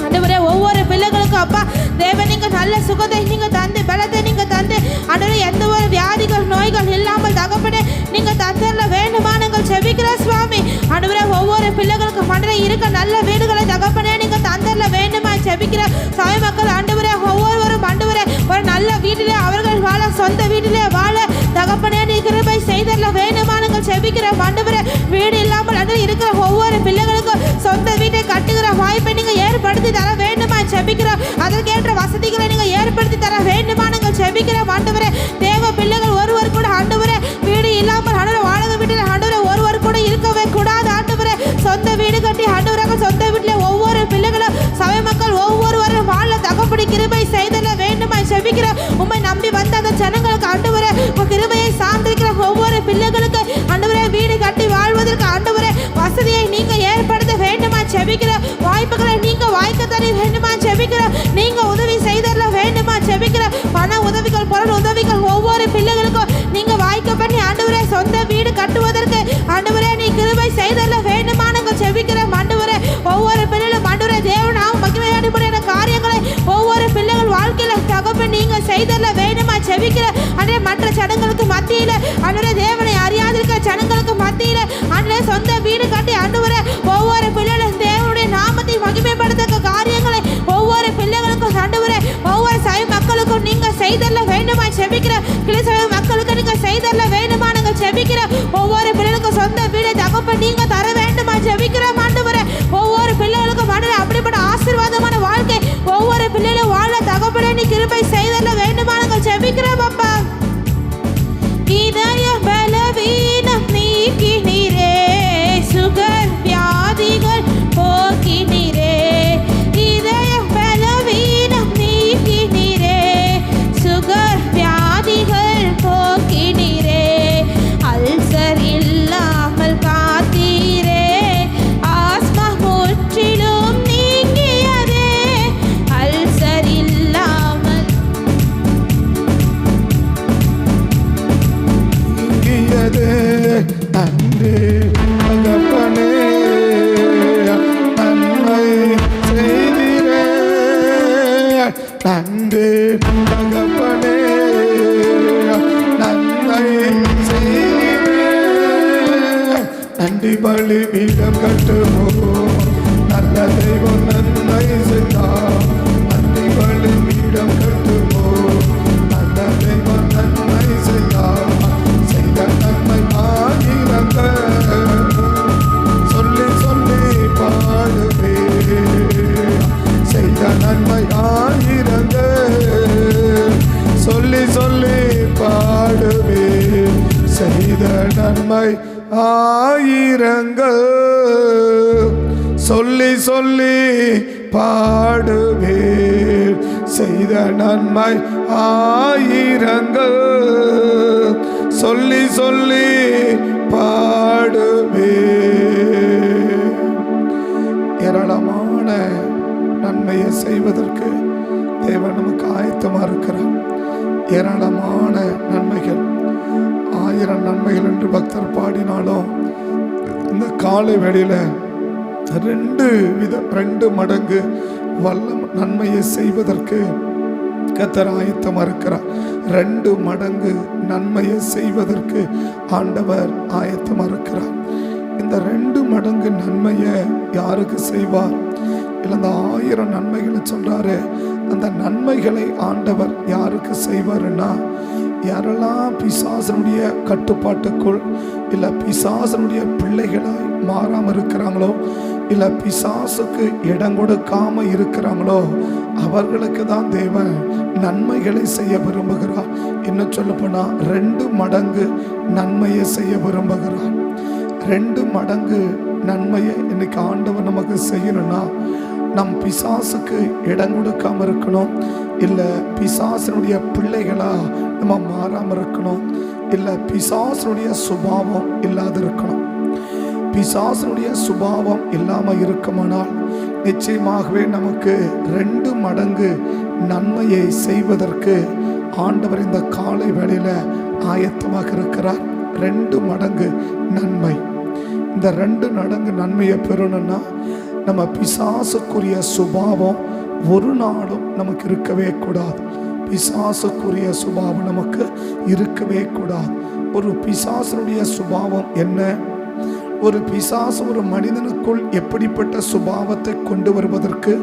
ஆண்டவரே. ஒவ்வொரு பிள்ளைகளுக்கும் அப்பா தேவன் நீங்க நல்ல சுகத்தை நீங்க தந்து பலத்தை நீங்க தந்து ஆண்டவரே எந்த ஒரு வியாதிகள் நோய்கள் இல்லாமல் தகப்பனே நீங்க தந்தரல வேண்டுமானங்கள் செபிக்கிறோம் சுவாமி ஆண்டவரே. ஒவ்வொரு பிள்ளைகளுக்கும் ஆண்டவரே இருக்க நல்ல வீடுகளை தகப்பனே நீங்க தந்தரல வேண்டுமா செபிக்கிற சபை மக்கள் ஆண்டவரே ஒவ்வொருவரும் ஆண்டவரே ஒரு நல்ல வீட்டிலே அவர்கள் வாழ சொந்த வீட்டிலே வாழ தகப்பனே நீ கிருபை செய்தரல வேண்டுமானங்கள் செபிக்கிற ஆண்டவரே. வீடு இல்லாமல் ஆண்டவரே இருக்கிற ஒவ்வொரு பிள்ளைகளுக்கும் சொந்த வீட்டை கட்டுகிற வாய்ப்பை நீங்க ஏற்படுத்தி தர வேண்டுமா செபிக்கிறோம். அதற்கேற்ற வசதிகளை நீங்க ஏற்படுத்தி தர வேண்டுமானங்கள் செபிக்கிறோம் ஆண்டவரே. தேவ பிள்ளைகள் ஒருவர் கூட ஆண்டவரே வீடு இல்லாமல் ஆண்டவரே வாடகை வீட்டில் ஆண்டவரே ஒருவர் கூட இருக்கவே கூடாது ஆண்டவரே. சொந்த வீடு கட்டி ஆண்டவராக சொந்த வீட்டில் ஒவ்வொரு பிள்ளைகளும் சபை மக்கள் ஒவ்வொருவரும் வாழ தகப்படி கிருபை செய்தல வேண்டுமா செபிக்கிறோம். உம்மை நம்பி வந்த அந்த ஜனங்களுக்கு ஆண்டவரே கிருபையை சார்ந்திருக்கிற ஒவ்வொரு பிள்ளைகளுக்கு ஆண்டவரே வீடு கட்டி வாழ்வதற்கு ஆண்டவரே வசதியை நீங்க ஏற்படுத்த வேண்டுமா செபிக்கிற வாய்ப்புகளை நீங்க வாய்க்க தர வேண்டுமா செபிக்கிற நீங்க உதவி செய்தல வேண்டுமா செபிக்கிற பண உதவிகள் பொருள் உதவிகள் ஒவ்வொரு பிள்ளைகளுக்கும் நீங்க வாய்க்க பண்ணி ஆண்டவரே சொந்த வீடு கட்டுவதற்கு ஆண்டவரே நீ கிருபை செய்தல வேண்டுமா நாங்கள் செபிக்கிற ஆண்டவரே. ஒவ்வொரு பிள்ளைகளும் ஆண்டவரே தேவனாவும் மகிமையான காரியங்களை ஒவ்வொரு பிள்ளைகள் வாழ்க்கையில தகப்பன் நீங்க செய்தல வேண்டுமா செபிக்கிற ஆண்டவரே. மற்ற சடங்களுக்கு மத்தியில ஆண்டவரே தேவனை அறியாதிருக்கிற சடங்களுக்கு மத்தியில ஆண்டவரே சொந்த வீடு கட்டி ஆண்டவரே ஒவ்வொரு பிள்ளைகளும் தேவனுடைய நாமத்தை மகிமைப்படுத்த காரியங்களை ஒவ்வொரு பிள்ளைகளுக்கும் ஆண்டவரே ஒவ்வொரு சபை மக்களுக்கும் நீங்க செய்தல வேண்டுமா செபிக்கிற கிளை சபை மக்களுக்கு நீங்க செய்தல வேண்டுமா நாங்கள் செபிக்கிற ஒவ்வொரு பிள்ளைகளுக்கும் சொந்த வீடை தகப்பன் நீங்க தர வேண்டுமா நாங்கள் ஜெபிக்கிறோம் ஆண்டவரே. ஒவ்வொரு பிள்ளைகளுக்கும் ஆண்டவரே அப்படிப்பட்ட ஆசீர்வாதமான வாழ்க்கை ஒவ்வொரு பிள்ளைகளும் வாழ தகப்பனே நீ கிருபை செய்தல்ல வேண்டுமா நாங்கள் ஜெபிக்கிறோம் அப்பா. இதய பலவீனம் நீக்கினீரே, சுகர் வியாதிகள் போக்கினீரே. இதய பலவீனம் நீக்கினீரே, சுகர் வியாதிகள் போக்கினீரே. அல்சர் இல்லாமல் காத்தீரே, ஆஸ்மா முற்றிலும் நீங்கியதே. அல்சர் இல்லாமல் நீங்கியதே. நன்றி தகப்பனே, நன்மை செய்தீரே. நன்றி தகப்பனே, நன்மை செய்தீரே. நன்றி பலிபீடம் கட்டுவோம், நல்ல தெய்வம் நன்மை செய்தார். நன்றி பலிபீடம் கட்டுவோம், நல்ல தெய்வம் நன்மை செய்தார். செய்த நன்மை ஆயிரங்கள் சொல்லி சொல்லி பாடுவே. செய்த நன்மை ஆயிரங்கள் சொல்லி சொல்லி பாடுவே. செய்த நன்மை ஆயிரங்கள் சொல்லி சொல்லி பாடுவே. செய்த நன்மை ஆயிரங்கள் சொல்லி சொல்லி பாடுவே. ஏராளமான நன்மையை செய்வதற்கு தேவன் நமக்கு ஆயத்தமாக இருக்கிறார். ஏராளமான நன்மைகள், 1000 நன்மைகள் என்று பக்தர் பாடினாலும் இந்த காலை வேளையில 2 மடங்கு வல்ல நன்மையை செய்வதற்கு கர்த்தர் ஆயத்தமாக இருக்கிறார். 2 மடங்கு நன்மையை செய்வதற்கு ஆண்டவர் ஆயத்தமாக இருக்கிறார். இந்த 2 மடங்கு நன்மையை யாருக்கு செய்வார்? இல்லை இந்த 1000 நன்மைகளை சொல்றாரு. அந்த நன்மைகளை ஆண்டவர் யாருக்கு செய்வாருன்னா, யாரெல்லாம் பிசாசனுடைய கட்டுப்பாட்டுக்குள் இல்லை பிசாசனுடைய பிள்ளைகளாய் மாறாமல் இருக்கிறாங்களோ, இல்லை பிசாசுக்கு இடம் கொடுக்காம இருக்கிறாங்களோ, அவர்களுக்கு தான் தேவன் நன்மைகளை செய்ய விரும்புகிறார். இன்னும் சொல்ல போனா 2 மடங்கு நன்மையை செய்ய விரும்புகிறார். 2 மடங்கு நன்மையை இன்னைக்கு ஆண்டவர் நமக்கு செய்யணும்னா, நம் பிசாசுக்கு இடம் கொடுக்காம இருக்கணும், இல்லை பிசாசனுடைய பிள்ளைகளா நம்ம மாறாம இருக்கணும், இல்லை பிசாசனுடைய சுபாவம் இல்லாத இருக்கணும். பிசாசனுடைய சுபாவம் இல்லாம இருக்குமானால் நிச்சயமாகவே நமக்கு 2 மடங்கு நன்மையை செய்வதற்கு ஆண்டவர் இந்த காலை வேளையில ஆயத்தமாக இருக்கிறார். 2 மடங்கு நன்மை. இந்த 2 மடங்கு நன்மையை பெறணும்னா நம்ம பிசாசுக்குரிய சுபாவம் ஒரு நாளும் நமக்கு இருக்கவே கூடாது. பிசாசுக்குரிய சுபாவம் நமக்கு இருக்கவே கூடாது. ஒரு பிசாசனுடைய சுபாவம் என்ன? ஒரு பிசாசு ஒரு மனிதனுக்குள் எப்படிப்பட்ட சுபாவத்தை கொண்டு வருவதற்கு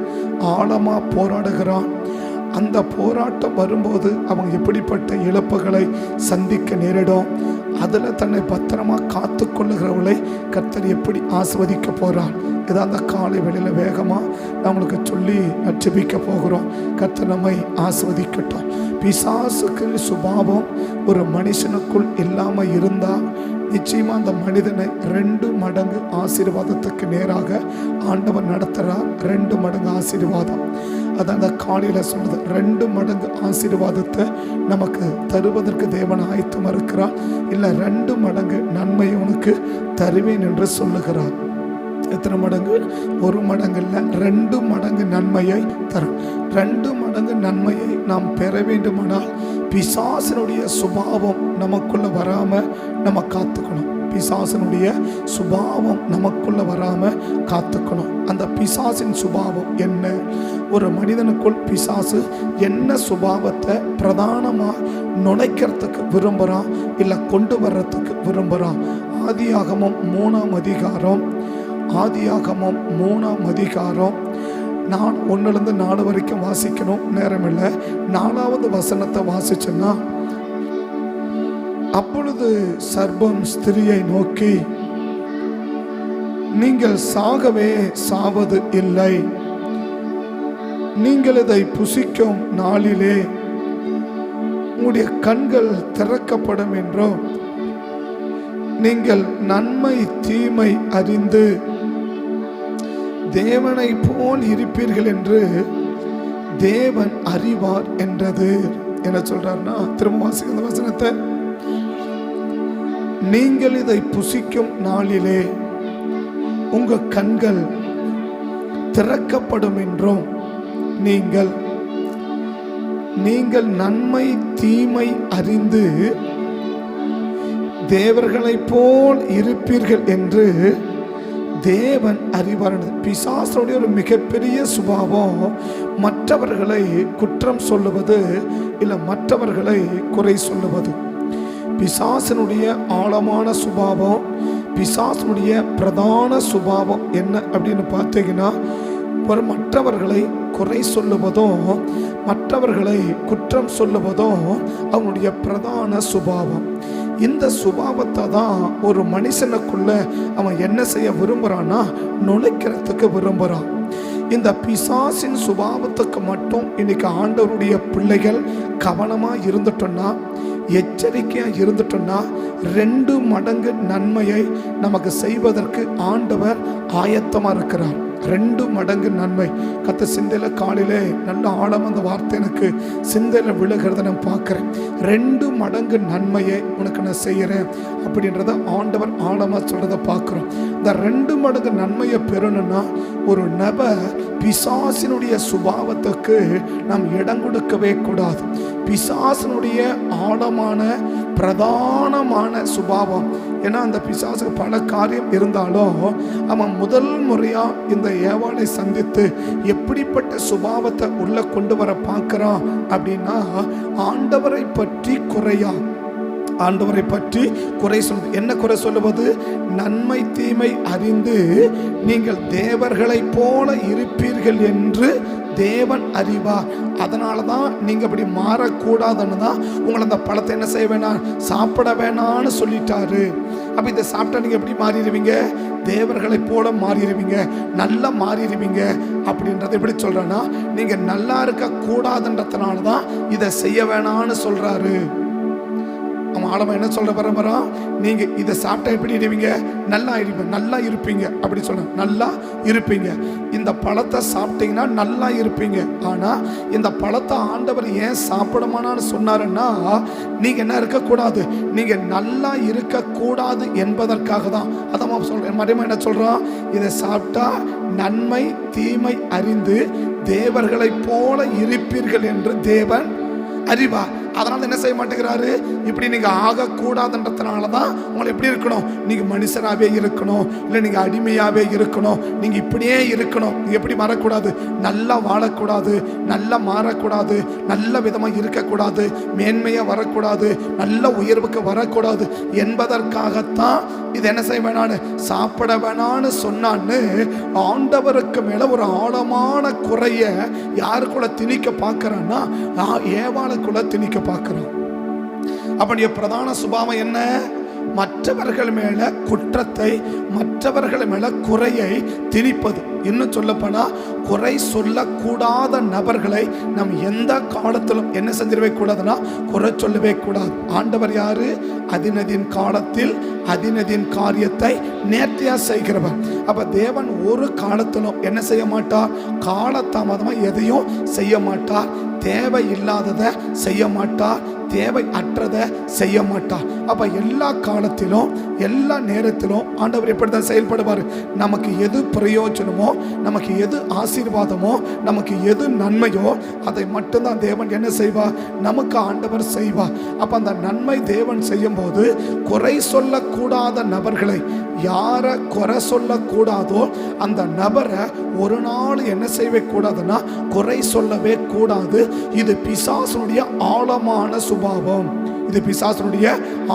ஆழமா போராடுகிறான். அந்த போராட்டம் வரும்போது அவங்க எப்படிப்பட்ட இழப்புகளை சந்திக்க நேரிடும். அதில் தன்னை பத்திரமா காத்து கொள்ளுகிறவளை கர்த்தர் எப்படி ஆசீர்வதிக்க போறார். இதான் அந்த காலை வேளையில வேகமா நம்மளுக்கு சொல்லி ஜெபிக்க போகிறோம். கர்த்தர் நம்மை ஆசீர்வதிக்கட்டும். பிசாசுக்கு சுபாவம் ஒரு மனுஷனுக்குள் இல்லாம இருந்தா நிச்சயமா அந்த மனிதனை 2 மடங்கு ஆசீர்வாதத்துக்கு நேராக ஆண்டவர் நடத்துறார். 2 மடங்கு ஆசீர்வாதம். அதான் அந்த காலையில சொல்றது, 2 மடங்கு ஆசீர்வாதத்தை நமக்கு தருவதற்கு தேவன் ஆயத்தமாக இருக்கிறார். இல்லை 2 மடங்கு நன்மை உனக்கு தருவேன் என்று சொல்லுகிறார். எத்தனை மடங்கு? 1 மடங்கு இல்லை, 2 மடங்கு நன்மையை தரும். 2 மடங்கு நன்மையை நாம் பெற வேண்டுமானால் பிசாசனுடைய சுபாவம் நமக்குள்ள வராம நம்ம காத்துக்கணும். பிசாசனுடைய சுபாவம் நமக்குள்ள வராம காத்துக்கணும். அந்த பிசாசின் சுபாவம் என்ன? ஒரு மனிதனுக்குள் பிசாசு என்ன சுபாவத்தை பிரதானமா நுழைக்கிறதுக்கு விரும்புறான், இல்ல கொண்டு வர்றதுக்கு விரும்புறான்? ஆதியாகமம் 3ஆம் அதிகாரம் 1 to 4 வரைக்கும் வாசிக்கணும், நேரம் இல்லை. 4வது வசனத்தை வாசிச்சேன்னா, அப்பொழுது சர்ப்பம் ஸ்திரியை நோக்கி, நீங்கள் சாகவே சாவது இல்லை. நீங்கள் இதை புசிக்கும் நாளிலே உங்களுடைய கண்கள் திறக்கப்படும் என்றோ, நீங்கள் நன்மை தீமை அறிந்து தேவனை போல் இருப்பீர்கள் என்று தேவன் அறிவார் என்றது. என்ன சொல்றாருன்னா, திரும்ப வாசிக்கிற வசனத்தை, நீங்கள் இதை புசிக்கும் நாளிலே உங்க கண்கள் திறக்கப்படும் என்றும் நீங்கள் நன்மை தீமை அறிந்து தேவர்களைப் போல் இருப்பீர்கள் என்று தேவன் அறிவார். பிசாசுடைய ஒரு மிகப்பெரிய சுபாவம் மற்றவர்களை குற்றம் சொல்லுவது, இல்லை மற்றவர்களை குறை சொல்லுவது. பிசாசனுடைய ஆழமான சுபாவம், பிசாசனுடைய பிரதான சுபாவம் என்ன அப்படின்னு பார்த்தீங்கன்னா, ஒரு மற்றவர்களை குறை சொல்லுவதும் மற்றவர்களை குற்றம் சொல்லுவதும் அவனுடைய பிரதான சுபாவம். இந்த சுபாவத்தை தான் ஒரு மனுஷனுக்குள்ள அவன் என்ன செய்ய விரும்புறான்னா, நுழைக்கிறதுக்கு விரும்புறான். இந்த பிசாசின் சுபாவத்துக்கு மட்டும் இன்னைக்கு ஆண்டவருடைய பிள்ளைகள் கவனமா இருந்துட்டோம்னா, எச்சரிக்கையா இருந்துட்டோம்னா, 2 மடங்கு நன்மையை நமக்கு செய்வதற்கு ஆண்டவர் ஆயத்தமா இருக்கிறார். 2 மடங்கு நன்மை. கத்த சிந்தையில காலையிலே நல்ல ஆழம் அந்த வார்த்தை எனக்கு சிந்தையில விழுகிறத நான் பார்க்கிறேன். 2 மடங்கு நன்மையை உனக்கு நான் செய்யறேன் அப்படின்றத ஆண்டவர் ஆழமா சொல்றத பார்க்கிறோம். இந்த 2 மடங்கு நன்மையை பெறணும்னா, ஒரு நபர் பிசாசினுடைய சுபாவத்துக்கு நாம் இடம் கொடுக்கவே கூடாது. பிசாசினுடைய ஆழமான பிரதானமான சுபாவம். ஏன்னா அந்த பிசாசுக்கு பல காரியம் இருந்தாலும் அவன் முதல் முறையா இந்த ஏவாளை சந்தித்து எப்படிப்பட்ட சுபாவத்தை உள்ள கொண்டு வர பார்க்கிறான் அப்படின்னா, ஆண்டவரை பற்றி குறையா, ஆண்டவரை பற்றி குறை சொல்வது. என்ன குறை சொல்லுவது? நன்மை தீமை அறிந்து நீங்கள் தேவர்களை போல இருப்பீர்கள் என்று தேவன் அறிவார். அதனால தான் நீங்க அப்படி மாறக்கூடாதுன்னு தான் உங்களை அந்த பழத்தை என்ன செய்ய வேணாம், சாப்பிட வேணான்னு சொல்லிட்டாரு. அப்ப இதை சாப்பிட்டா நீங்க எப்படி மாறிடுவீங்க? தேவர்களை போல மாறிடுவீங்க, நல்லா மாறிடுவீங்க. அப்படின்றத எப்படி சொல்றேன்னா, நீங்க நல்லா இருக்க கூடாதுன்றதுனால தான் இதை செய்ய வேணான்னு சொல்றாரு. அவன் ஆழமா என்ன சொல்ற பரம்பரா, நீங்க இதை சாப்பிட்டா எப்படி இருப்பீங்க? நல்லா இருப்பீங்க, நல்லா இருப்பீங்க அப்படி சொல்ற, நல்லா இருப்பீங்க. இந்த பழத்தை சாப்பிட்டீங்கன்னா நல்லா இருப்பீங்க. ஆனா இந்த பழத்தை ஆண்டவர் ஏன் சாப்பிடமானான்னு சொன்னாருன்னா, நீங்க என்ன இருக்கக்கூடாது, நீங்க நல்லா இருக்கக்கூடாது என்பதற்காக தான். அதான் சொல்றேன், மறுபடியும் என்ன சொல்றான், இதை சாப்பிட்டா நன்மை தீமை அறிந்து தேவர்களை போல இருப்பீர்கள் என்று தேவன் அறிவா. அதனால என்ன செய்ய மாட்டேங்கிறாரு, இப்படி நீங்க ஆகக்கூடாதுன்றதுனாலதான் உங்களை எப்படி இருக்கணும், நீங்க மனுஷனாவே இருக்கணும், இல்லை நீங்க அடிமையாவே இருக்கணும், நீங்க இப்படியே இருக்கணும். எப்படி மாறக்கூடாது, நல்லா வாழக்கூடாது, நல்லா மாறக்கூடாது, நல்ல விதமா இருக்கக்கூடாது, மேன்மையா வரக்கூடாது, நல்ல உயர்வுக்கு வரக்கூடாது என்பதற்காகத்தான் இது என்ன செய்ய வேணான்னு, சாப்பிட வேணான்னு சொன்னான்னு ஆண்டவருக்கு மேல ஒரு ஆழமான குறைய யாருக்குள்ள திணிக்க பார்க்கிறான்னா, ஏவாளுக்குள்ள திணிக்க பார்க்கிறோம். அப்படி பிரதான சுபாவம் என்ன? மற்றவர்கள் மேல குற்றத்தை, மற்றவர்கள் மேல குறையை திணிப்பது. இன்னும் சொல்லப்போனா, குறை சொல்லக்கூடாத நபர்களை நாம் எந்த காலத்திலும் என்ன செஞ்சிடவே கூடாதுன்னா, குறை சொல்லவே கூடாது. ஆண்டவர் யாரு? அதினதின் காலத்தில் அதினதின் காரியத்தை நேர்த்தியா செய்கிறவர். அப்ப தேவன் ஒரு காலத்திலும் என்ன செய்ய மாட்டார், காலதாமதமா எதையும் செய்ய மாட்டார், தேவை இல்லாததை செய்ய மாட்டார், தேவை அற்றதை செய்ய மாட்டார். அப்ப எல்லா காலத்திலும் எல்லா நேரத்திலும் ஆண்டவர் எப்படிதான் செயல்படுவார், நமக்கு எது பிரயோஜனமோ, நமக்கு எது ஆசீர்வாதமோ, நமக்கு எது நன்மையோ அதை மட்டும்தான் தேவன் என்ன செய்வார், நமக்கு ஆண்டவர் செய்வார். அப்ப அந்த நன்மை தேவன் செய்யும் போது குறை சொல்லக்கூடாத நபர்களை, யாரை குறை சொல்லக்கூடாதோ அந்த நபரை ஒரு நாள் என்ன செய்யவே கூடாதுன்னா, குறை சொல்லவே கூடாது. இது பிசாசுடைய ஆழமான சுபாவம். இது பிசாசனுடைய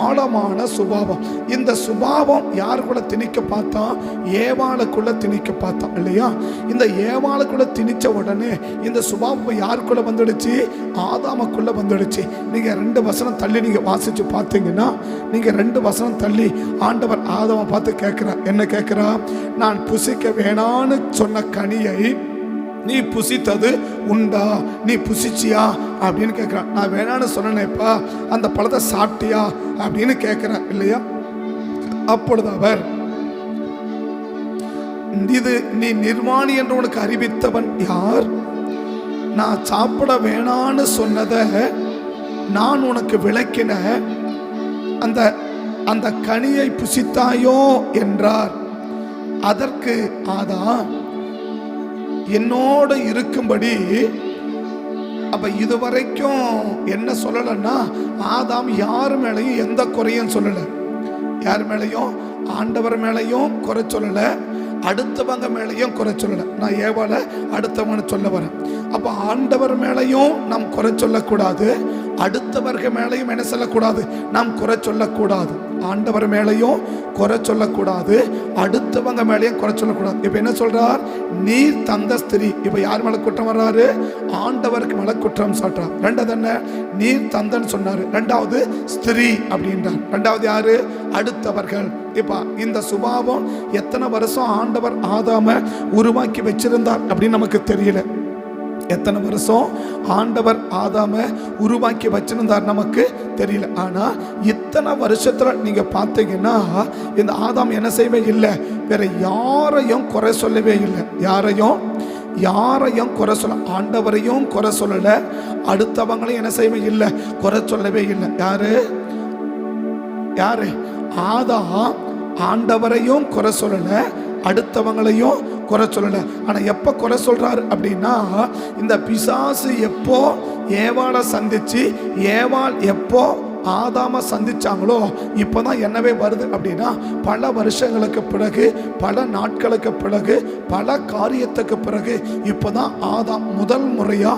ஆழமான சுபாவம். இந்த சுபாவம் யாருக்குள்ள திணிக்க பார்த்தா? ஏவாளுக்குள்ள திணிக்க பார்த்தான் இல்லையா? இந்த ஏவாளுக்குள்ள திணிச்ச உடனே இந்த சுபாவம் யாருக்குள்ள வந்துடுச்சு? ஆதாமுக்குள்ள வந்துடுச்சு. நீங்க 2 வசனம் தள்ளி நீங்க வாசிச்சு பார்த்தீங்கன்னா, நீங்க 2 வசனம் தள்ளி ஆண்டவர் ஆதாமை பார்த்து கேட்கிறார். என்ன கேட்கிறா? நான் புசிக்க வேணான்னு சொன்ன கனியை நீ புசித்தது உண்டா? நீ புசிச்சியா அப்படின்னு கேட்கிறான். நான் வேணான்னு சொன்னேப்பா, அந்த பழத்தை சாப்பிட்டியா அப்படின்னு கேட்கிறேன் இல்லையா? அப்பொழுது அவர், இது நீ நிர்வாணி என்று உனக்கு அறிவித்தவன் யார்? நான் சாப்பிட வேணான்னு சொன்னதை நான் உனக்கு விளக்கின அந்த அந்த கனியை புசித்தாயோ என்றார். அதற்கு ஆதாம், என்னோடு இருக்கும்படி, அப்ப இதுவரைக்கும் என்ன சொல்லலன்னா, ஆதாம் யார் மேலையும் எந்த குறையும் சொல்லல. யார் மேலையும்? ஆண்டவர் மேலையும் குறை சொல்லல, அடுத்தவங்க மேலையும் குறை சொல்லல. நான் ஏவால அடுத்தவங்க சொல்ல வரேன். அப்ப ஆண்டவர் மேலையும் நாம் குறை சொல்லக்கூடாது, அடுத்தவர்கள் மேலையும் என்ன சொல்லக்கூடாது? நாம் குறை சொல்லக்கூடாது. ஆண்டவர் மேலையும் குறை சொல்லக்கூடாது, அடுத்தவங்க மேலையும் குறை சொல்லக்கூடாது. இப்ப என்ன சொல்றார்? நீர் தந்த ஸ்திரீ. இப்ப யார் மேல குற்றம் வர்றாரு? ஆண்டவருக்கு மேல குற்றம் சாட்டுறார். ரெண்டாவது என்ன? நீர் தந்தன்னு சொன்னாரு. ரெண்டாவது ஸ்திரீ அப்படின்றார். ரெண்டாவது யாரு? அடுத்தவர்கள். இப்ப இந்த சுபாவம் எத்தனை வருஷம் ஆண்டவர் ஆதாம உருவாக்கி வச்சிருந்தார் அப்படின்னு நமக்கு தெரியல. எத்தனை வருஷம் ஆண்டவர் ஆதாம உருவாக்கி வச்சிருந்தார் நமக்கு தெரியல. ஆனா இத்தனை வருஷத்துல நீங்க பார்த்தீங்கன்னா இந்த ஆதாம் என்ன செய்யவே இல்லை, வேற யாரையும் குறை சொல்லவே இல்லை. யாரையும் குறை சொல்ல, ஆண்டவரையும் குறை சொல்லல, அடுத்தவங்களையும் என்ன செய்யவே இல்லை, குறை சொல்லவே இல்லை. யாரு? ஆதாம் ஆண்டவரையும் குறை சொல்லல, அடுத்தவங்களையும் குறை சொல்லல. ஆனா எப்ப குறை சொல்றாரு அப்படின்னா, இந்த பிசாசு எப்போ ஏவாளை சந்திச்சு, ஏவாள் எப்போ ஆதாம சந்திச்சாங்களோ இப்போதான் என்னவே வருது அப்படின்னா, பல வருஷங்களுக்கு பிறகு, பல நாட்களுக்கு பிறகு, பல காரியத்துக்கு பிறகு இப்போதான் ஆதாம் முதல் முறையா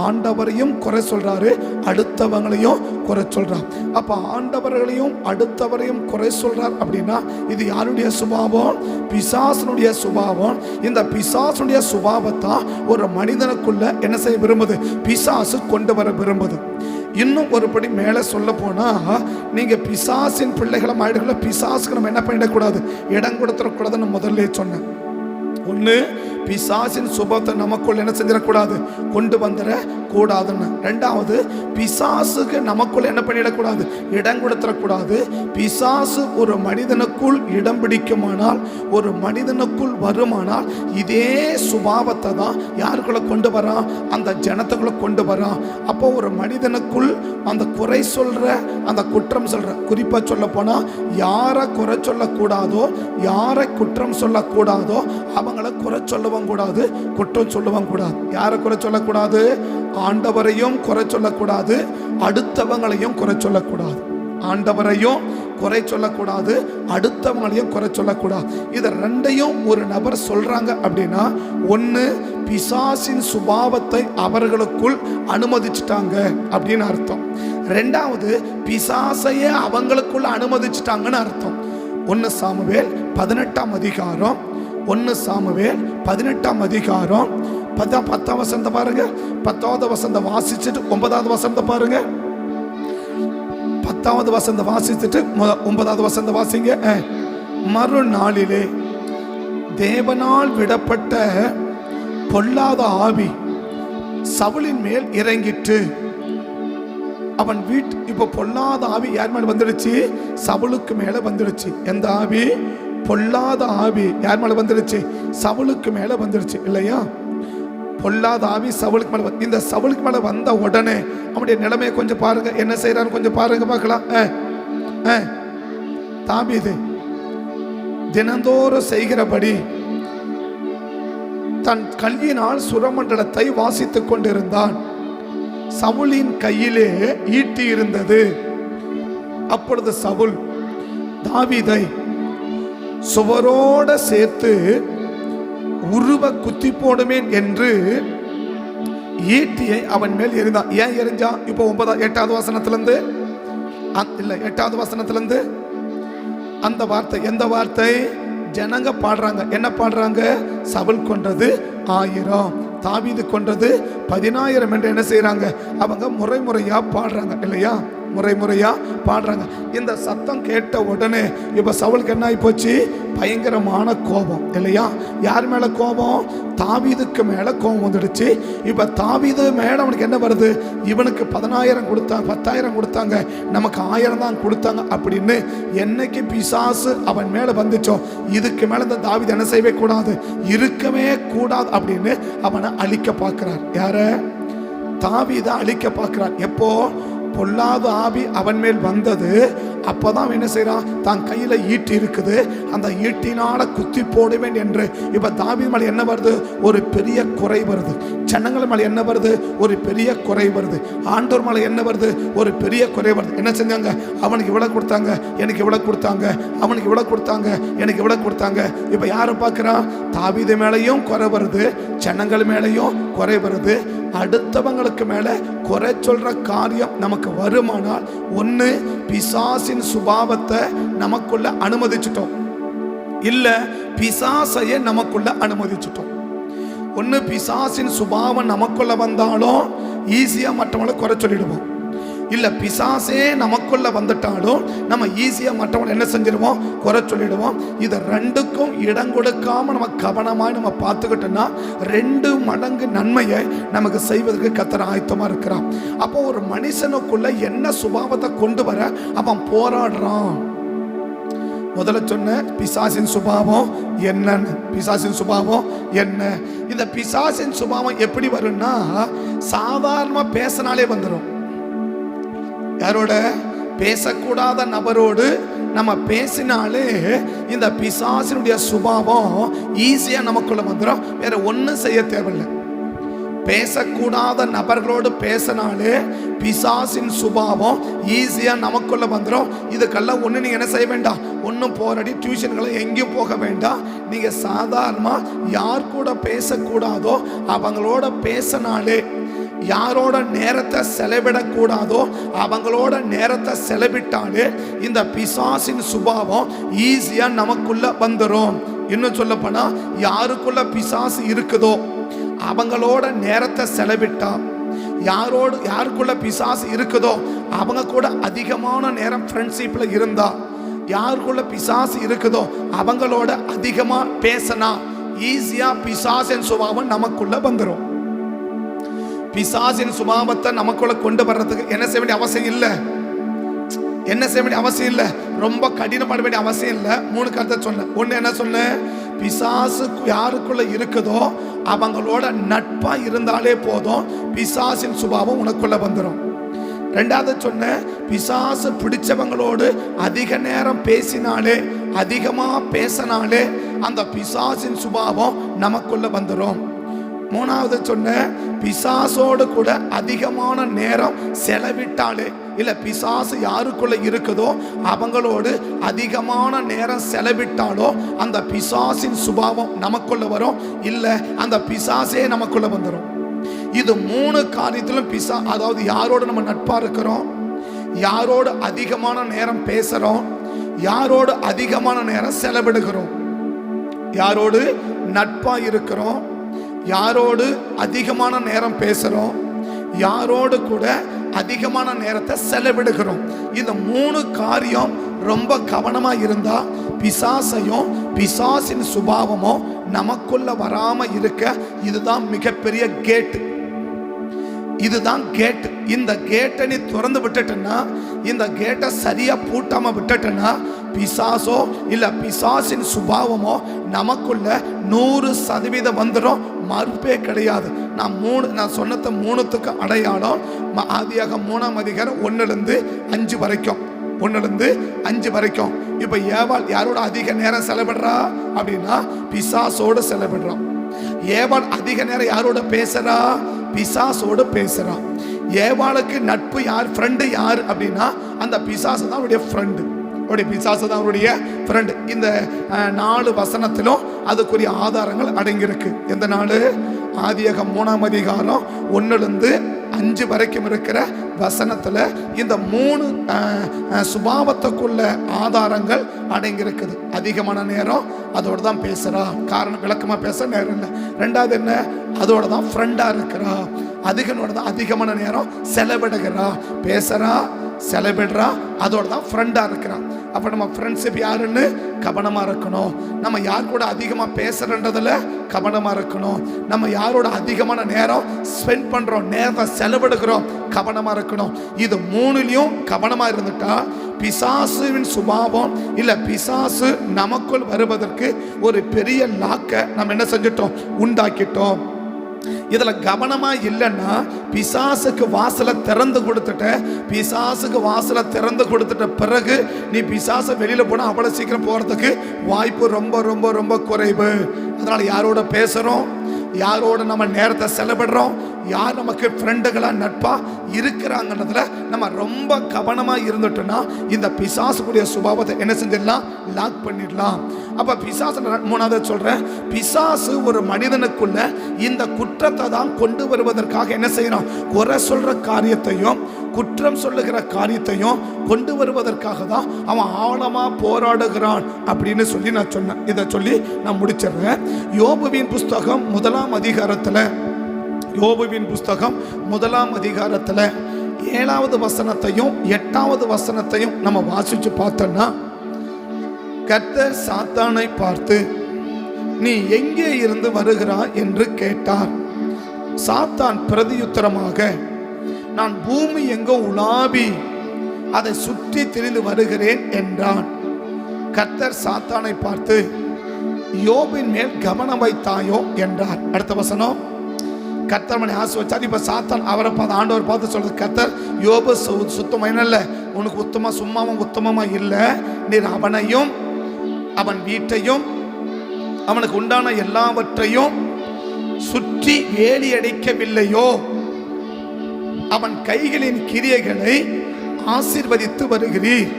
ஆண்டவரையும் குறை சொல்றாரு, அடுத்தவங்களையும் குறை சொல்றார். அப்ப ஆண்டவர்களையும் அடுத்தவரையும் குறை சொல்றார் அப்படின்னா இது யாருடைய சுபாவம்? பிசாசனுடைய சுபாவம். இந்த பிசாசனுடைய சுபாவத்தை ஒரு மனிதனுக்குள்ள என்ன செய்ய விரும்புது? பிசாசு கொண்டு வர விரும்புது. இன்னும் ஒருபடி மேலே சொல்ல போனா, நீங்க பிசாசின் பிள்ளைகளை ஆயிடுகள, பிசாசுக்கு நம்ம என்ன பண்ணிடக்கூடாது? இடம் கொடுத்துடக்கூடாதுன்னு முதல்ல சொன்னேன். ஒன்று, பிசாசின் சுபத்தை நமக்குள் என்ன செஞ்சிடக்கூடாது? கொண்டு வந்துட கூடாதுன்னு. ரெண்டாவது, பிசாசுக்கு நமக்குள் என்ன பண்ணிடக்கூடாது? இடம் கொடுத்துடக்கூடாது. பிசாசு ஒரு மனிதனுக்குள் இடம் பிடிக்குமானால், ஒரு மனிதனுக்குள் வருமானால், இதே சுபாவத்தை தான் யாருக்குள்ள கொண்டு வரான்? அந்த ஜனத்துக்குள்ள கொண்டு வரான். அப்போ ஒரு மனிதனுக்குள் அந்த குறை சொல்ற, அந்த குற்றம் சொல்ற, குறிப்பா சொல்ல போனா யாரை குறை சொல்லக்கூடாதோ, யாரை குற்றம் சொல்லக்கூடாதோ அவங்கள குறை சொல்லவும் கூடாது, குற்றம் சொல்லவும் கூடாது. யாரை குறை சொல்லக்கூடாது? ஆண்டவரையும் குறை சொல்லக்கூடாது, அடுத்தவங்களையும் குறை சொல்லக்கூடாது. ஆண்டவரையும் குறை சொல்லக்கூடாது, அடுத்தவங்களையும் குறை சொல்லக்கூடாது. இதை ரெண்டையும் ஒரு நபர் சொல்றாங்க அப்படின்னா, ஒன்று, பிசாசின் சுபாவத்தை அவர்களுக்குள் அனுமதிச்சுட்டாங்க அப்படின்னு அர்த்தம். ரெண்டாவது, பிசாசையே அவங்களுக்குள்ள அனுமதிச்சுட்டாங்கன்னு அர்த்தம். 1 சாமுவேல் 18ஆம் அதிகாரம், 1 சாமுவேல் 18ஆம் அதிகாரம் 10ஆம் வசனத்தை பாருங்க. 10வது வசனத்தை வாசிச்சுட்டு 9வது வசனத்தை பாருங்க. 10வது வசனத்தை வாசிச்சுட்டு 9வது வசனத்தை வாசிங்க. மறுநாளிலே தேவனால் விடப்பட்ட பொல்லாத ஆவி சவுலின் மேல் இறங்கிட்டு அவன் இப்ப பொல்லாத ஆவி யார் மேல வந்துடுச்சு? சவுலுக்கு மேல வந்துடுச்சு. எந்த ஆவி? பொல்லாத ஆவி யார் மேல வந்துடுச்சு? சவுலுக்கு மேல வந்துடுச்சு இல்லையா? பொல்லாத ஆவி சவுலுக்கு மேல. இந்த சவுலுக்கு மேல வந்த உடனே அவனுடைய நிலைமையை கொஞ்சம் பாருங்க, என்ன செய்யறான்னு கொஞ்சம் பாருங்க, பார்க்கலாம். தாவீது தினந்தோறும் செய்கிறபடி தன் கையினால் சுரமண்டலத்தை வாசித்துக் கொண்டிருந்தான். சவுலின் கையிலே ஈட்டி இருந்தது. அப்பொழுது சவுல் தாவீதை சுவரோட சேர்த்து உருவ குத்தி போடுவேன் என்று ஈட்டியை அவன் மேல் எறிந்தான். ஏன் எறிஞ்சான்? இப்போ 8வது வசனத்திலிருந்து இல்லை 8வது வசனத்திலிருந்து அந்த வார்த்தை, எந்த வார்த்தை? ஜனங்க பாடுறாங்க. என்ன பாடுறாங்க? சவுல் கொன்றது 1000, தாவீது கொன்றது 10000 என்று என்ன செய்யறாங்க? அவங்க முறையா பாடுறாங்க இல்லையா? முறையா பாடுறாங்க. இந்த சத்தம் கேட்ட உடனே இப்ப சவுலுக்கு என்ன ஆகி போச்சு? பயங்கரமான கோபம் இல்லையா? யார் மேல கோபம்? தாவீதுக்கு மேல கோபம் வந்துடுச்சு. இப்ப தாவீது மேல அவனுக்கு என்ன வருது? இவனுக்கு 10000 கொடுத்தாங்க, 10000 கொடுத்தாங்க, நமக்கு 1000 தான் கொடுத்தாங்க அப்படின்னு என்னைக்கு பிசாசு அவன் மேல வந்துச்சோ, இதுக்கு மேல இந்த தாவீது என்ன செய்யவே கூடாது, இருக்கவே கூடாது அப்படின்னு அவனை அழிக்க பார்க்கிறார். யார? தாவீதை அழிக்க பார்க்கிறார். எப்போ? பொல்லாத ஆவி அவன் மேல் வந்தது. அப்போதான் என்ன செய்யறான்? தான் கையில ஈட்டி இருக்குது, அந்த ஈட்டினால குத்தி போடுவேன் என்று. இப்ப தாவீது மேல என்ன வருது? ஒரு பெரிய குறை வருது. ஜனங்கள் மேல என்ன வருது? ஒரு பெரிய குறை வருது. ஆண்டவர் மேல என்ன வருது? ஒரு பெரிய குறை வருது. என்ன செஞ்சாங்க? அவனுக்கு இவ்வளவு கொடுத்தாங்க, எனக்கு இவ்வளவு கொடுத்தாங்க, அவனுக்கு இவ்வளவு கொடுத்தாங்க, எனக்கு இவ்வளவு கொடுத்தாங்க. இப்ப யாரை பார்க்கிறான்? தாவீது மேலையும் குறை வருது, ஜனங்கள் மேலையும் குறை வருது. அடுத்தவங்களுக்கு மேல குறை சொல்ற காரியம் நமக்கு வருமானால், ஒன்னு பிசாசின் சுபாவத்தை நமக்குள்ள அனுமதிச்சிட்டோம், இல்ல பிசாசையே நமக்குள்ள அனுமதிச்சிட்டோம். ஒன்னு பிசாசின் சுபாவம் நமக்குள்ள வந்தாலும் ஈஸியா மற்றவங்களை குறை சொல்லிடுவோம், இல்ல பிசாசே நமக்குள்ள வந்துட்டாலும் நம்ம ஈஸியா மற்றவங்களை என்ன செஞ்சிடுவோம்? குறை சொல்லிடுவோம். இதை ரெண்டுக்கும் இடம் கொடுக்காம நம்ம கவனமாய் நம்ம பார்த்துக்கிட்டோம்னா 2 மடங்கு நன்மையை நமக்கு செய்வதற்கு கர்த்தர் ஆயத்தமா இருக்கிறான். அப்போ ஒரு மனுஷனுக்குள்ள என்ன சுபாவத்தை கொண்டு வர அவன் போராடுறான். முதல்ல சொன்ன பிசாசின் சுபாவம் என்னன்னு. பிசாசின் சுபாவம் என்ன? இந்த பிசாசின் சுபாவம் எப்படி வரும்னா, சாதாரணமா பேசினாலே வந்துடும். யாரோட? பேசக்கூடாத நபரோடு நம்ம பேசினாலே இந்த பிசாசினுடைய சுபாவம் ஈஸியா நமக்குள்ள வந்துடும். வேற ஒன்றும் செய்ய தேவையில்லை. பேசக்கூடாத நபர்களோடு பேசினாலே பிசாசின் சுபாவம் ஈஸியா நமக்குள்ள வந்துடும். இதுக்கெல்லாம் ஒண்ணு நீங்க என்ன செய்ய வேண்டாம், ஒன்றும் போராடி டியூஷன்களை எங்கேயும் போக வேண்டாம். நீங்க சாதாரணமா யார் கூட பேசக்கூடாதோ அவங்களோட பேசினாலே, யாரோட நேரத்தை செலவிடக்கூடாதோ அவங்களோட நேரத்தை செலவிட்டாலே இந்த பிசாசின் சுபாவம் ஈஸியா நமக்குள்ள வந்துடும். இன்னும் சொல்ல போனா, யாருக்குள்ள பிசாசு இருக்குதோ அவங்களோட நேரத்தை செலவிட்டா, யாருக்குள்ள பிசாசு இருக்குதோ அவங்க கூட அதிகமான நேரம் ஃப்ரெண்ட்ஷிப்ல இருந்தா, யாருக்குள்ள பிசாசு இருக்குதோ அவங்களோட அதிகமா பேசினா ஈஸியா பிசாசின் சுபாவம் நமக்குள்ள வந்துடும். பிசாசின் சுபாவத்தை நமக்குள்ள கொண்டு வர்றதுக்கு என்ன செய்ய வேண்டிய அவசியம் இல்லை, என்ன செய்ய வேண்டிய அவசியம் இல்லை, ரொம்ப கடினப்பட வேண்டிய அவசியம் இல்லை. 3 கருத்தை சொன்னேன். ஒன்று என்ன சொன்னேன்? பிசாசு யாருக்குள்ள இருக்குதோ அவங்களோட நட்பா இருந்தாலே போதும், பிசாசின் சுபாவம் உனக்குள்ள வந்துடும். 2வது சொன்ன, பிசாசு பிடிச்சவங்களோடு அதிக நேரம் பேசினாலே, அதிகமா பேசினாலே அந்த பிசாசின் சுபாவம் நமக்குள்ள வந்துடும். 3வது சொன்ன, பிசாசோடு கூட அதிகமான நேரம் செலவிட்டாலே, இல்ல பிசாசு யாருக்குள்ள இருக்குதோ அவங்களோடு அதிகமான நேரம் செலவிட்டாலோ அந்த பிசாசின் சுபாவம் நமக்குள்ள வரும், இல்ல அந்த பிசாசே நமக்குள்ள வந்துடும். இது 3 காரியத்திலும் அதாவது யாரோடு நம்ம நட்பா இருக்கிறோம், யாரோடு அதிகமான நேரம் பேசுறோம், யாரோடு அதிகமான நேரம் செலவிடுகிறோம், யாரோடு நட்பா இருக்கிறோம், யாரோடு அதிகமான நேரம் பேசுறோம், யாரோடு கூட அதிகமான நேரத்தை செலவிடுகிறோம். இந்த 3 காரியம் ரொம்ப கவனமா இருந்தா பிசாசையும் பிசாசின் சுபாவமும் நமக்குள்ள வராம இருக்க இதுதான் மிகப்பெரிய கேட். இதுதான் கேட். இந்த கேட்டை நீ திறந்து விட்டுட்டனா, இந்த கேட்டை சரியா பூட்டாம விட்டுட்டனா, பிசாசோ இல்ல பிசாசின் சுபாவமோ நமக்குள்ள 100% வந்துடும், மறுப்பே கிடையாது. நான் சொன்னது 3த்துக்கு அடையாளம் ஆதியாகமம் 3ஆம் அதிகாரம் 1லிருந்து 5 வரைக்கும். 1லிருந்து 5 வரைக்கும். இப்ப ஏவாள் யாரோட அதிக நேரம் செலவிடுறா அப்படின்னா பிசாசோடு செலவிடுறான். ஏவாள் அதிக நேரம் யாரோட பேசுறா? பிசாசோடு பேசுறா. ஏவாளுக்கு நட்பு யார், ஃப்ரெண்டு யார் அப்படின்னா அந்த பிசாசு தான் அவருடைய ஃப்ரெண்டு. பிசாசு தான் அவருடைய ஃப்ரெண்டு. இந்த 4 வசனத்திலும் அதுக்குரிய ஆதாரங்கள் அடங்கியிருக்கு. எந்த 4? ஆதியாகமம் 3ஆம் அதிகாரம் 1லிருந்து 5 வரைக்கும் இருக்கிற வசனத்தில் இந்த 3 சுபாவத்துக்குள்ள ஆதாரங்கள் அடங்கியிருக்குது. அதிகமான நேரம் அதோட தான் பேசுகிறா, காரணம் விளக்கமாக பேச நேரம் இல்லை. ரெண்டாவது என்ன, அதோட தான் ஃப்ரெண்டாக இருக்கிறா, அதிகமான நேரம் செலவிடுகிறா, பேசுகிறா, செலவிடுறா, அதோட தான் ஃப்ரெண்டாக இருக்கிறா. அப்போ நம்ம ஃப்ரெண்ட்ஷிப் யாருன்னு கவனமாக இருக்கணும். நம்ம யார் கூட அதிகமாக பேசுகிறன்றதில் கவனமாக இருக்கணும். நம்ம யாரோட அதிகமான நேரம் ஸ்பெண்ட் பண்ணுறோம், நேரத்தை செலவிடுகிறோம், கவனமாக இருக்கணும். இது 3லையும் கவனமாக இருந்துட்டா பிசாசுவின் சுபாவம் இல்லை பிசாசு நமக்குள் வருவதற்கு ஒரு பெரிய லாக்கை நம்ம என்ன செஞ்சிட்டோம், உண்டாக்கிட்டோம். இதுல கவனமா இல்லைன்னா பிசாசுக்கு வாசலை திறந்து கொடுத்துட்ட பிறகு நீ பிசாசை வெளியில போனா அவ்வளவு சீக்கிரம் போறதுக்கு வாய்ப்பு ரொம்ப ரொம்ப ரொம்ப குறைவு. அதனால யாரோட பேசுறோம், யாரோட நம்ம நேரத்தை செலவிடுறோம், யார் நமக்கு ஃப்ரெண்டுகளா நட்பா இருக்கிறாங்கன்றதுல நம்ம ரொம்ப கவனமா இருந்துட்டோம்னா இந்த பிசாசுடைய சுபாவத்தை என்ன செஞ்சிடலாம், லாக் பண்ணிடலாம். அப்ப பிசாசு 3வது சொல்றேன், பிசாசு ஒரு மனிதனுக்குள்ள இந்த குற்றத்தை தான் கொண்டு வருவதற்காக என்ன செய்யணும், குறை சொல்ற காரியத்தையும் குற்றம் சொல்லுகிற காரியத்தையும் கொண்டு வருவதற்காக தான் அவன் ஆழமா போராடுகிறான் அப்படின்னு சொல்லி நான் சொன்னேன். இதை சொல்லி நான் முடிச்சிடுறேன். யோபுவின் புஸ்தகம் 1ஆம் அதிகாரத்தில் 7வது வசனத்தையும் 8வது வசனத்தையும் நம்ம வாசிச்சு பார்த்தோம்னா, கர்த்தர் சாத்தானை பார்த்து நீ எங்கே இருந்து வருகிறாய் என்று கேட்டார். சாத்தான் பிரதியுத்தரமாக, நான் பூமி எங்கோ உலாவி அதை சுற்றி திரிந்து வருகிறேன் என்றான். கர்த்தர் சாத்தானை பார்த்து யோபின் மேல் கவனம் வைத்தாயோ என்றார். அடுத்த வசனம், கர்த்தர் மனை ஆசீர்வதிச்சார். இப்ப சாத்தான் அவரை பார்த்து, ஆண்டவர் பார்த்து சொல்றது, கர்த்தர் யோபு சுத்தமா இல்ல, உனக்கு உத்தமமா இல்லை, நீர் அவனையும் அவன் வீட்டையும் அவனுக்கு உண்டான எல்லாவற்றையும் சுற்றி வேலி அடைக்கவில்லையோ, அவன் கைகளின் கிரியைகளை ஆசீர்வதித்து வருகிறீர்,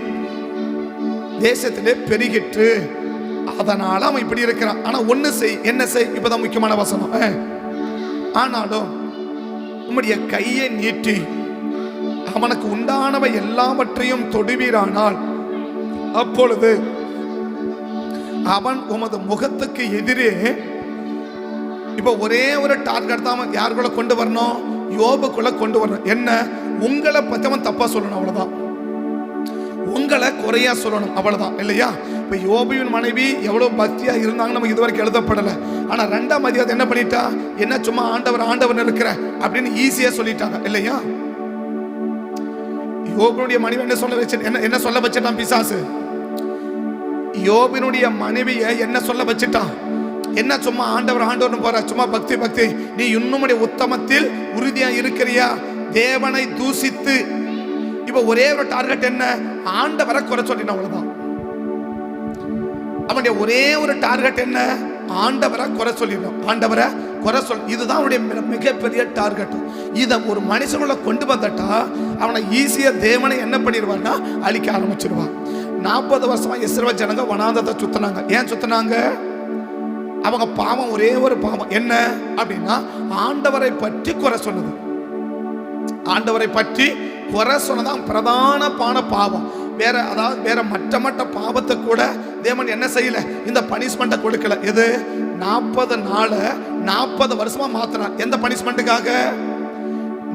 தேசத்திலே பெருகிற்று, அதனால அவன் இப்படி இருக்கிறான். ஆனா ஒண்ணு செய், என்ன செய், இப்பதான் முக்கியமான வசனம். ஆனாலும் உம்முடைய கையை நீட்டி அவனுக்கு உண்டானவை எல்லாவற்றையும் தொடுவீரானால் அப்பொழுது அவன் உமது முகத்துக்கு எதிரே, இப்ப ஒரே ஒரு டார்கெட் தான் யாருக்குள்ள கொண்டு வரணும், யோபுக்குள்ள கொண்டு வரணும். என்ன, உங்களை பத்தி அவன் தப்பா சொல்லணும், அவ்வளவுதான். உங்களை குறையா சொல்லணும், அவ்வளவுதான், இல்லையா? இப்ப யோபுவின் மனைவி எவ்வளவு பக்தியா இருந்தாங்க நமக்கு இதுவரைக்கும் எழுதப்படலை. ஆனா 2ஆம் அதிகாரத்தை என்ன பண்ணிட்டா, என்ன சும்மா ஆண்டவர் இருக்கிற அப்படின்னு ஈஸியா சொல்லிட்டாங்க, இல்லையா? யோபுனுடைய மனைவி என்ன சொல்ல வச்சு, என்ன சொல்ல வச்சுட்டான் பிசாசு? யோபினுடைய மனைவியை என்ன சொல்ல வச்சுட்டான்? என்ன சும்மா ஆண்டவர் போற, சும்மா பக்தி, நீ இன்னும் உத்தமத்தில் உறுதியா இருக்கிறியா, தேவனை தூசித்து. இப்ப ஒரே ஒரு டார்கெட் என்ன, ஆண்டவரை குறை சொல்லினா, அவ்வளவுதான். அவனுடைய ஒரே ஒரு டார்கெட் என்ன, ஆண்டவரை குறை சொல்லிடணும், ஆண்டவரை குறை சொல். இதுதான் அவனுடைய மிகப்பெரிய டார்கெட். இதை ஒரு மனுஷனுள்ள கொண்டு வந்துட்டா அவனை ஈஸியா தேவனை என்ன பண்ணிடுவான்னா அழிக்க ஆரம்பிச்சிருவான். 40 வருஷமா இஸ்ரவேல் ஜனங்க வனாந்தரத்தை சுத்தினாங்க. ஏன் சுத்தினாங்க? அவங்க பாவம் ஒரே ஒரு பாவம் என்ன அப்படின்னா, ஆண்டவரை பற்றி குறை சொன்னது. ஆண்டவரை பற்றி குறை சொன்னதான் பிரதான பாவம். வேற மற்ற பாவத்தை கூட தேவன் என்ன செய்யல, இந்த பனிஷ்மெண்ட்டை கொடுக்கல. எது? 40 நாளை 40 வருஷமா மாத்தினார். எந்த பனிஷ்மெண்ட்டுக்காக?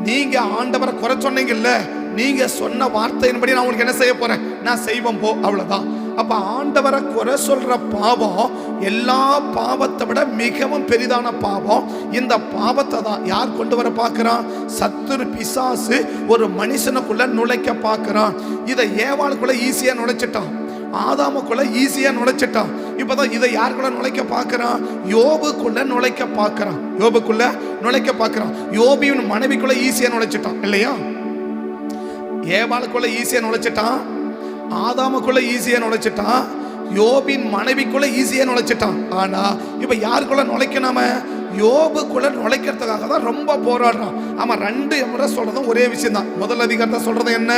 நீங்க ஆண்டவரை குறை சொன்னீங்கல்ல, நீங்க சொன்ன வார்த்தையின்படி நான் உங்களுக்கு என்ன செய்ய போறேன், நான் செய்வோம் போ, அவ்வளவுதான். அப்ப ஆண்டவரை குறை சொல்ற பாவம் எல்லா பாவத்தை விட மிகவும் பெரிதான பாவம். இந்த பாவத்தை தான் யார் கொண்டு வர பார்க்கிறான்? சத்துரு பிசாசு ஒரு மனுஷனுக்குள்ள நுழைக்க பார்க்கிறான். இதை ஏவாளுக்குள்ள ஈஸியா நுழைச்சிட்டான், ஆதாமுக்குள்ள ஈஸியா நுழைச்சிட்டான். இப்பதான் இதை யாருக்குள்ள நுழைக்க பார்க்கிறான்? யோபுக்குள்ள நுழைக்க பார்க்கிறான். யோபின் மனைவிக்குள்ள ஈஸியா நுழைச்சிட்டான், இல்லையா? ஏவாளுக்குள்ள ஈஸியா நுழைச்சிட்டான், ஆதாமுக்குள்ள ஈஸியா நுழைச்சிட்டான், யோபின் மனைவிக்குள்ள ஈஸியா நுழைச்சிட்டான். ஆனா இப்ப யாருக்குள்ள நுழைக்கணும்? யோபுக்குள்ள நுழைக்கிறதுக்காக தான் ரொம்ப போராடுறான். அவன் 2 முறை சொல்றதும் ஒரே விஷயம் தான். முதல் அதிகாரத்தை சொல்றது என்ன?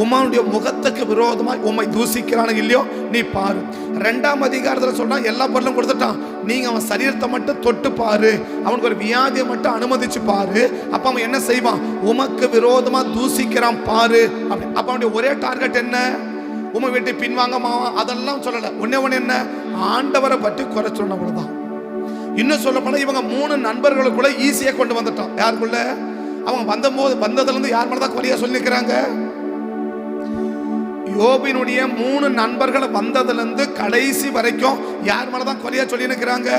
உம்முடைய முகத்துக்கு விரோதமாய் உம்மை தூசிக்கிறானு இல்லையோ நீ பாரு. 2ஆம் அதிகாரத்தில் சொல்றா எல்லா பொருளும் கொடுத்துட்டான், நீங்க அவன் சரீரத்தை மட்டும் தொட்டு பாரு, அவனுக்கு ஒரு வியாதியை மட்டும் அனுமதிச்சு பாரு, அப்ப அவன் என்ன செய்வான்? உமக்கு விரோதமா தூசிக்கிறான் பாரு அப்படி. அப்ப அவனுடைய ஒரே டார்கெட் என்ன? உமை விட்டு பின்வாங்க மாவா அதெல்லாம் சொல்லல. ஒன்னே என்ன? ஆண்டவரை பற்றி குறை சொன்னவளதான். இன்னும் சொல்ல போனா இவங்க 3 நண்பர்களுக்குள்ள ஈஸியா கொண்டு வந்துட்டான். யாருக்குள்ள? அவங்க வந்ததுல இருந்து யார் மேலதான் குறையா சொல்லிக்கிறாங்க? யோபினுடைய 3 நண்பர்கள் வந்ததுல இருந்து கடைசி வரைக்கும் யார் மேலதான் குறையா சொல்லி நிற்கிறாங்க?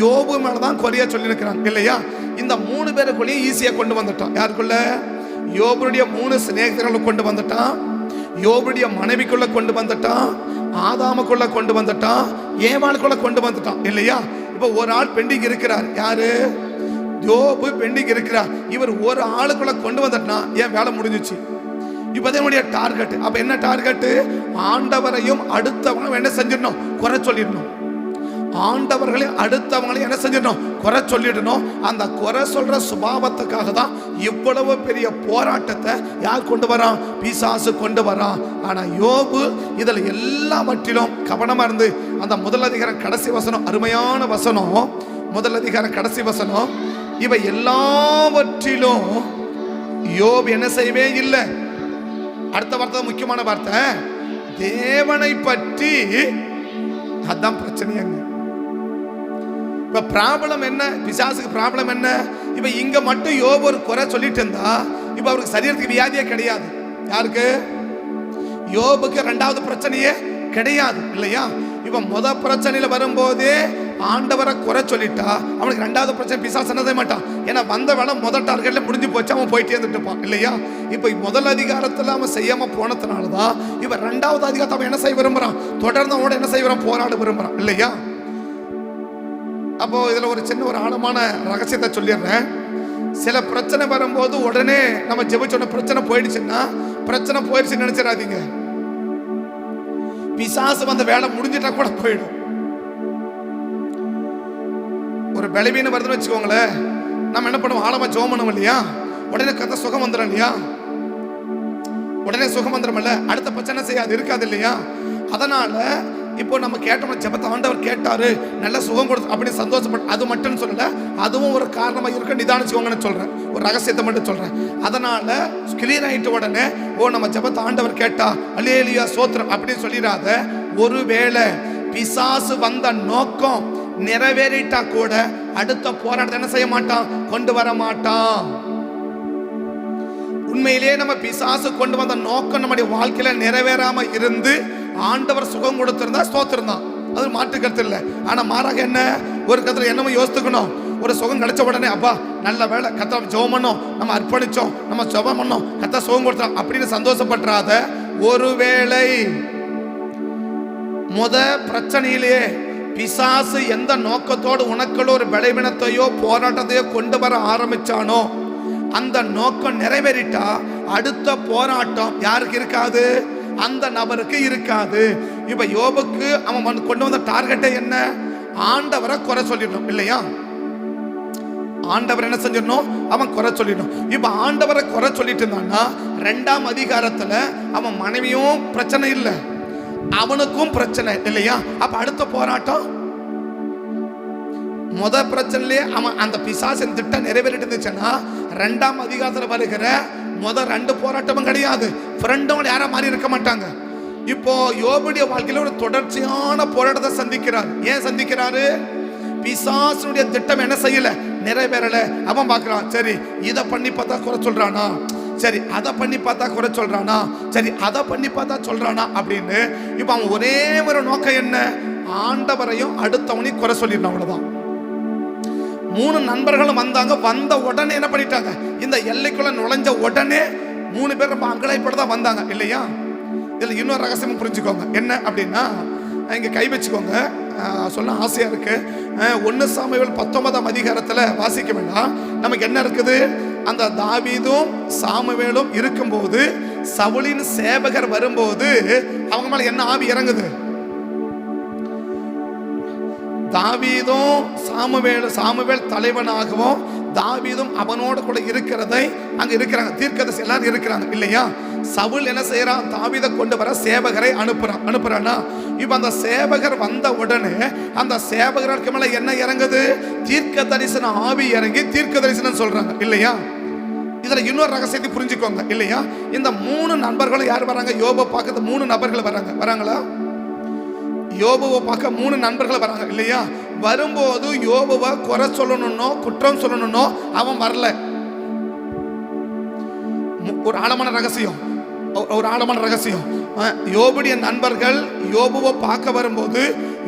யோபு மேலதான் குறையா சொல்லி நிற்கிறாங்க இல்லையா? இந்த 3 பேருக்குள்ளேயும் ஈஸியா கொண்டு வந்துட்டான். யாருக்குள்ள? யோபுடைய 3 சிநேகிதர்களை கொண்டு வந்துட்டான், யோபுடைய மனைவிக்குள்ள கொண்டு வந்துட்டான், ஆதாமுக்குள்ள கொண்டு வந்துட்டான், ஏவாளுக்குள்ள கொண்டு வந்துட்டான் இல்லையா? இப்ப ஒரு ஆள் பெண்டிங் இருக்கிறார். யாரு? யோபு பெண்டிங் இருக்கிறார். இவர் ஒரு ஆளுக்குள்ள கொண்டு வந்துட்டா ஏன் வேலை முடிஞ்சிச்சு. இப்போதைய டார்கெட். அப்ப என்ன டார்கெட்? ஆண்டவரையும் அடுத்தவங்க என்ன செஞ்சிடணும்? குறை சொல்லிடணும். ஆண்டவர்களையும் அடுத்தவங்களையும் என்ன செஞ்சிடணும்? குறை சொல்லிடணும். அந்த குறை சொல்ற சுபாவத்துக்காக தான் இவ்வளவு பெரிய போராட்டத்தை யார் கொண்டு வரான்? பிசாசு கொண்டு வரான். ஆனா யோபு இதுல எல்லாவற்றிலும் கவனமா இருந்து அந்த முதல் அதிகாரம் கடைசி வசனம், அருமையான வசனம். முதல் அதிகாரம் கடைசி வசனம், இவை எல்லாவற்றிலும் யோபு என்ன செய்யவே இல்லை. அடுத்த வார்த்தை முக்கியமான வார்த்தை, தேவனை பற்றி. அதான் பிரச்சனையாங்க. இப்ப ப்ராப்ளம் என்ன? பிசாசுக்கு ப்ராப்ளம் என்ன? இப்ப இங்க மட்டும் யோபு ஒரு குறை சொல்லிட்டு இருந்தா இப்ப அவருக்கு சரீரத்துக்கு வியாதியே கிடையாது. யாருக்கு? யோபுக்கு 2வது பிரச்சனையே கிடையாது இல்லையா? இப்ப முதல் பிரச்சனையில வரும்போதே ஆண்டவரை குறை சொல்லிட்டா அவனுக்கு 2வது பிரச்சனை பிசாசு என்ன செய்ய மாட்டான். ஏன்னா வந்த வேலை முதல் டார்கெட்ல முடிஞ்சு போச்சு, அவன் போயிட்டே இருந்துட்டு இருப்பான் இல்லையா? இப்ப முதல் அதிகாரத்துல அவன் செய்யாம போனதுனாலதான் இப்ப 2வது அதிகாரத்தை அவன் என்ன செய்ய விரும்புறான்? தொடர்ந்து அவனோட என்ன செய்ய போராட விரும்புறான் இல்லையா? அப்போ இதுல ஒரு சின்ன ஒரு ஆழமான ரகசியத்தை சொல்லிடுறேன். சில பிரச்சனை வரும்போது உடனே நம்ம ஜெபிச்சோட பிரச்சனை போயிடுச்சுன்னா பிரச்சனை போயிடுச்சுன்னு நினைச்சிடாதீங்க. பிசாசு வந்த வேலை முடிஞ்சிட்டா கூட போயிடும். ஒரு பலவீனம் வருதுன்னு வச்சுக்கோங்களேன், நம்ம என்ன பண்ணுவோம்? ஆழமா ஜெபம் பண்ணுவோம் இல்லையா? உடனே கத்த சுகம் வந்துடும் இல்லையா? உடனே சுகம் வந்துடும்ல, அடுத்த பிரச்சனை செய்யாது இருக்காது இல்லையா? அதனால இப்போ நம்ம கேட்டோம்னா ஜெபத்தை ஆண்டவர் கேட்டாரு, நல்ல சுகம் கொடுத்து அப்படின்னு சந்தோஷப்பட்டு அது மட்டும் சொல்லல, அதுவும் ஒரு காரணமாக இருக்க நிதானிச்சுக்கோங்கன்னு சொல்றேன். ஒரு ரகசியத்தை மட்டும் சொல்றேன். அதனால கிளியர் ஆயிட்டு உடனே நம்ம ஜெபத்தை ஆண்டவர் கேட்டா அல்லேலூயா ஸ்தோத்திரம் அப்படின்னு சொல்லிடாத. ஒருவேளை பிசாசு வந்த நோக்கம் நிறைவேறிட்டா கூட அடுத்த போராட்டத்தை என்ன செய்ய மாட்டான்? கொண்டு வர மாட்டான். உண்மையிலேயே நம்ம பிசாசு கொண்டு வந்த நோக்கம் நம்முடைய வாழ்க்கையில நிறைவேறாம இருந்து ஆண்டவர் சுகம் கொடுத்திருந்தா ஸ்தோத்திரம் தான், அது மாற்று கருத்து இல்லை. ஆனா மாறாக என்ன? ஒரு கருத்துல என்னமோ யோசித்துக்கணும். ஒரு சுகம் கிடைச்ச உடனே அப்பா நல்ல வேலை கத்த ஜெபம் பண்ணோம், நம்ம அர்ப்பணிச்சோம், நம்ம ஜெபம் பண்ணோம், கத்த சுகம் கொடுத்தோம் அப்படின்னு சந்தோஷப்படாத. ஒருவேளை பிரச்சனையிலேயே பிசாசு எந்த நோக்கத்தோடு உனக்குள்ள ஒரு பலவீனத்தையோ போராட்டத்தையோ கொண்டு வர ஆரம்பிச்சானோ அந்த நோக்கம் நிறைவேறிட்டா அடுத்த போராட்டம் யாருக்கு இருக்காது? அந்த நபருக்கு இருக்காது. இப்ப யோபுக்கு அவன் கொண்டு வந்த டார்கெட்டே என்ன? ஆண்டவரை குறை சொல்லிடணும் இல்லையா? ஆண்டவர் என்ன செஞ்சிடணும்? அவன் குறை சொல்லிடணும். இப்ப ஆண்டவரை குறை சொல்லிட்டு இருந்தான்னா 2ஆம் அதிகாரத்துல அவன் மனைவியும் பிரச்சனை இல்லை, அவனுக்கும் பிரச்சனை இல்லையா? அப்ப அடுத்த போராட்டம் பிரச்சனையிலே அவன் அந்த பிசாசின் திட்டம் நிறைவேறிட்டு இருந்துச்சுன்னா 2ஆம் அதிகாரத்தில் வருகிற 2 போராட்டமும் கிடையாது. ஃப்ரெண்டும் யாரா மாதிரி இருக்க மாட்டாங்க. இப்போ யோபுடைய வாழ்க்கையில ஒரு தொடர்ச்சியான போராட்டத்தை சந்திக்கிறார். ஏன் சந்திக்கிறாரு? பிசாசுடைய திட்டம் என்ன செய்யல? நிறைவேறல. அவன் பார்க்கிறான், சரி இதை பண்ணி பார்த்தா குறை சொல்றானா, சரி அதை பண்ணி பார்த்தா குறை சொல்றானா, சரி அதை பண்ணி பார்த்தா சொல்றானா அப்படின்னு. இப்ப அவன் ஒரே ஒரு நோக்கம் என்ன? ஆண்டவரையும் அடுத்தவனையும் குறை சொல்லிடணும், அவ்வளவுதான். 3 நண்பர்களும் வந்தாங்க. வந்த உடனே என்ன பண்ணிட்டாங்க? இந்த எல்லைக்குள்ள நுழைஞ்ச உடனே 3 பேர் ரொம்ப அங்கலாய்ப்பட தான் வந்தாங்க இல்லையா? இதுல இன்னொரு ரகசியமும் புரிஞ்சுக்கோங்க. என்ன அப்படின்னா, இங்க கை வச்சுக்கோங்க, சொல்ல ஆசையா இருக்கு. 1 சாமுவேல் 19ஆம் அதிகாரத்துல வாசிக்க வேண்டாம். நமக்கு என்ன இருக்குது? அந்த தாவீதும் சாமுவேலும் இருக்கும்போது சவுலின் சேவகர் வரும்போது அவங்க மேல என்ன ஆவி இறங்குது? தாவீதும் சாமுவேல் தலைவனாகவும் தாவீதும் அவனோடு கூட இருக்கிறதை அங்க இருக்கிறாங்க, தீர்க்கதரிசி எல்லாரும் இருக்கிறாங்க இல்லையா. சவுல் என்ன செய்யறான், தாவீதை கொண்டு வர சேவகரை அனுப்புறானா. இப்ப அந்த சேவகர் வந்த உடனே அந்த சேவகருக்கு மேல என்ன இறங்குது, தீர்க்க தரிசன ஆவி இறங்கி தீர்க்க தரிசனம் சொல்றாங்க இல்லையா. இதுல இன்னொரு ரகசியத்தை புரிஞ்சுக்கோங்க இல்லையா. இந்த 3 நண்பர்களும் யார் வராங்க, யோபை பார்க்க 3 நபர்கள் வராங்களா. யோபுவை பார்க்க 3 நண்பர்கள் வராங்க இல்லையா. வரும்போது யோபுவை குறை சொல்லணும்னோ குற்றம் சொல்லணும்னோ அவன் வரல. ஒரு ஆழமான ரகசியம், யோபுடைய நண்பர்கள் யோபுவை பார்க்க வரும்போது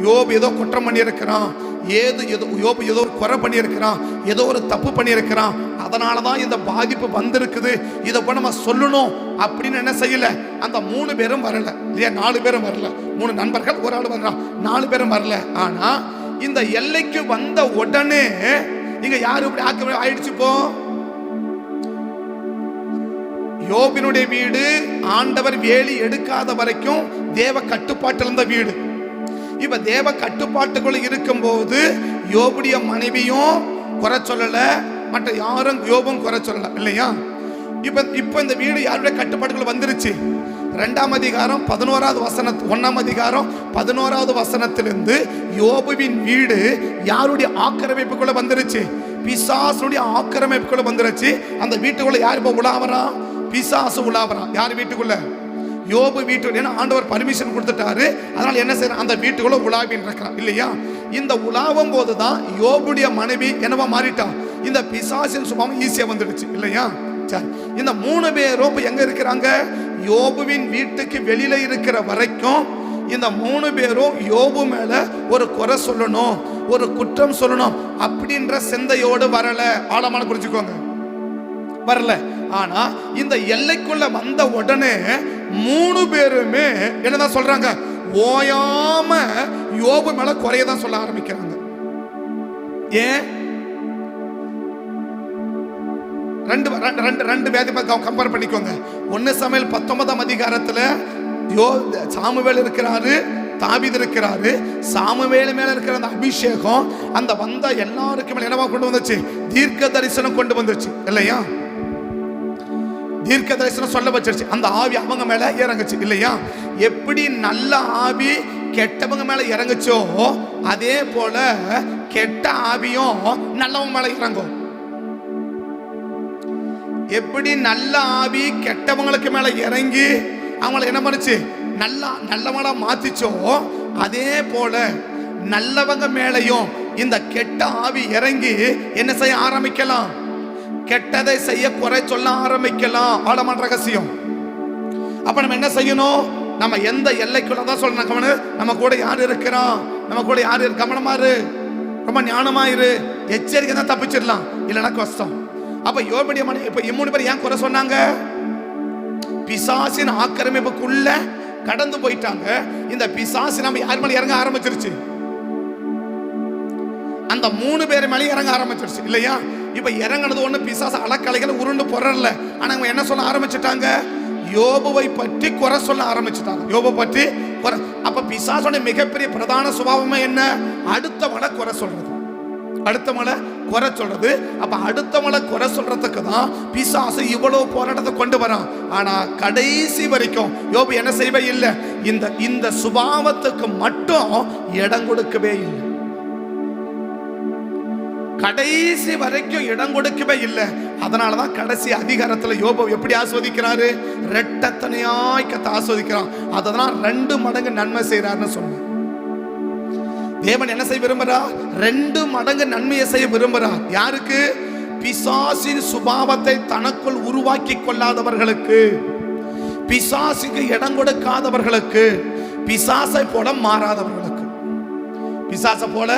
யோபு ஏதோ குற்றம் பண்ணியிருக்கிறான், யோபு ஏதோ குறை பண்ணியிருக்கிறான், ஏதோ ஒரு தப்பு பண்ணியிருக்கிறான், அதனாலதான் இந்த பாதிப்பு வந்திருக்குது, இதை போய் நம்ம சொல்லணும் அப்படின்னு என்ன செய்யல. அந்த 3 பேரும் வரல இல்லையா, 4 பேரும் வரல. 3 நண்பர்கள், ஒரு ஆள் வர்றான், 4 பேரும் வரல. ஆனா இந்த எல்லைக்கு வந்த உடனே இங்க யாரு இப்படி ஆயிடுச்சு. போ யோபினுடைய வீடு ஆண்டவர் வேலி எடுக்காத வரைக்கும் தேவ கட்டுப்பாட்டில் இருந்த வீடு. இப்ப தேவ கட்டுப்பாட்டுக்குள்ள இருக்கும் போது யோபுடைய மனைவியும் குறை சொல்லல, மற்ற யாரும் யோபும் குறை சொல்லல இல்லையா. இப்ப இந்த வீடு யாருடைய கட்டுப்பாட்டுக்குள்ள வந்துருச்சு. 2ஆம் அதிகாரம் 11வது வசனம், 1ஆம் அதிகாரம் 11வது வசனத்திலிருந்து யோபுவின் வீடு யாருடைய ஆக்கிரமிப்புக்குள்ள வந்துருச்சு, பிசாசுடைய ஆக்கிரமிப்புக்குள்ள வந்துருச்சு. அந்த வீட்டுக்குள்ள யார் இப்ப உலாவரா, பிசாசு உலாவறான். யார் வீட்டுக்குள்ள, யோபு வீட்டு. ஏன்னா ஆண்டவர் பர்மிஷன் கொடுத்துட்டாரு, அதனால என்ன செய்யறான், அந்த வீட்டுக்குள்ள உலாவின்னு இருக்கிறான் இல்லையா. இந்த உலாவும் போதுதான் யோபுடைய மனைவி என்னவா மாறிட்டான், இந்த பிசாசின் சுபாவம் ஈஸியா வந்துடுச்சு இல்லையா. சரி, இந்த 3 பேரும் எங்க இருக்கிறாங்க, யோபுவின் வீட்டுக்கு வெளியில இருக்கிற வரைக்கும் இந்த 3 பேரும் யோபு மேல ஒரு குறை சொல்லணும், ஒரு குற்றம் சொல்லணும் அப்படின்ற சிந்தையோடு வரல. ஆழமான புரிஞ்சுக்கோங்க, வரல. ஆனா இந்த எல்லைக்குள்ள வந்த உடனே 3 பேருமே என்னதான் சொல்றாங்க, ஓயாம யோபு மேல குறையதான் சொல்ல ஆரம்பிக்கிறாங்க. ஏன் ரெண்டு வேதத்தை கம்பேர் பண்ணிக்கோங்க. 1 சாமுவேல் 19ஆம் அதிகாரத்துல சாமுவேல் இருக்கிறாரு, தாவீது இருக்கிறாரு. சாமுவேல் மேல இருக்கிற அந்த அபிஷேகம் அந்த வந்த எல்லாருக்கும் மேல என்னவா கொண்டு வந்துச்சு, தீர்க்க தரிசனம் கொண்டு வந்துச்சு இல்லையா. தீர்க்க தரிசனம் சொல்ல வச்சிருச்சு. அந்த ஆவி அவங்க மேல இறங்குச்சு இல்லையா. எப்படி நல்ல ஆவி கெட்டவங்க மேல இறங்குச்சோ அதே போல கெட்ட ஆவியும் நல்லவங்க மேல இறங்கும். எப்படி நல்ல ஆவி கெட்டவங்களுக்கு மேல இறங்கி அவங்களை என்ன பண்ணுச்சு, நல்லவங்களா மாத்திச்சோ அதே போல நல்லவங்க மேலையும் இந்த கெட்ட ஆவி இறங்கி என்ன செய்ய ஆரம்பிக்கலாம், கெட்டதை செய்ய குறை சொல்ல ஆரம்பிக்கலாம். ஆழமான ரகசியம். அப்ப நம்ம என்ன செய்யணும், நம்ம எந்த எல்லைக்குள்ளதான் சொல்லணும், நம்ம கூட யார் இருக்கிறான், நம்ம கூட யார் கவனமா இரு, ரொம்ப ஞானமா இரு, எச்சரிக்கை தான் தப்பிச்சிடலாம், இல்லைன்னா கஷ்டம். அப்ப யோபுடைய மனைவி இப்ப 3 பேர் ஏன் குறை சொன்னாங்க, பிசாசின் ஆக்கிரமிப்புக்குள்ள கடந்து போயிட்டாங்க. இந்த பிசாசு நம்ம யார் மேல இறங்க ஆரம்பிச்சிருச்சு, அந்த 3 பேர் மேலே இறங்க ஆரம்பிச்சிருச்சு இல்லையா. இப்ப இறங்கினது ஒண்ணு பிசாசு அலக்கலைகளை உருண்டு பொறல. ஆனா அவங்க என்ன சொல்ல ஆரம்பிச்சுட்டாங்க, யோபுவை பற்றி குறை சொல்ல ஆரம்பிச்சுட்டாங்க. யோபு பற்றி குறை. அப்ப பிசாசோட மிகப்பெரிய பிரதான சுபாவமே என்ன, அடுத்தவங்களை குறை சொல்றது, அடுத்தவங்களை குறை சொல்றது. அப்ப அடுத்தவங்களை குறை சொல்றதுக்கு தான் பிசாசு இவ்வளவு போராட்டத்தை கொண்டு வரான். ஆனா கடைசி வரைக்கும் யோபு என்ன செய்யவே இல்லை, இந்த சுபாவத்துக்கு மட்டும் இடம் கொடுக்கவே இல்லை. கடைசி வரைக்கும் இடம் கொடுக்கவே இல்லை. அதனாலதான் கடைசி அதிகாரத்துல யோபு எப்படி ஆஸ்வதிக்கிறாரு, ரெட்டத்தனையாய் கத்த ஆஸ்வதிக்கிறான். அதனால 2 மடங்கு நன்மை செய்யறாருன்னு சொன்ன தேவன் என்ன செய்ய விரும்புறார், 2 மடங்கு நன்மையை செய்ய விரும்புறார். யாருக்கு, பிசாசின் சுபாவத்தை தனக்குள் உருவாக்கி கொள்ளாதவர்களுக்கு, பிசாசுக்கு இடம் கொடுக்காதவர்களுக்கு, பிசாசை போல மாறாதவர்களுக்கு. பிசாசை போல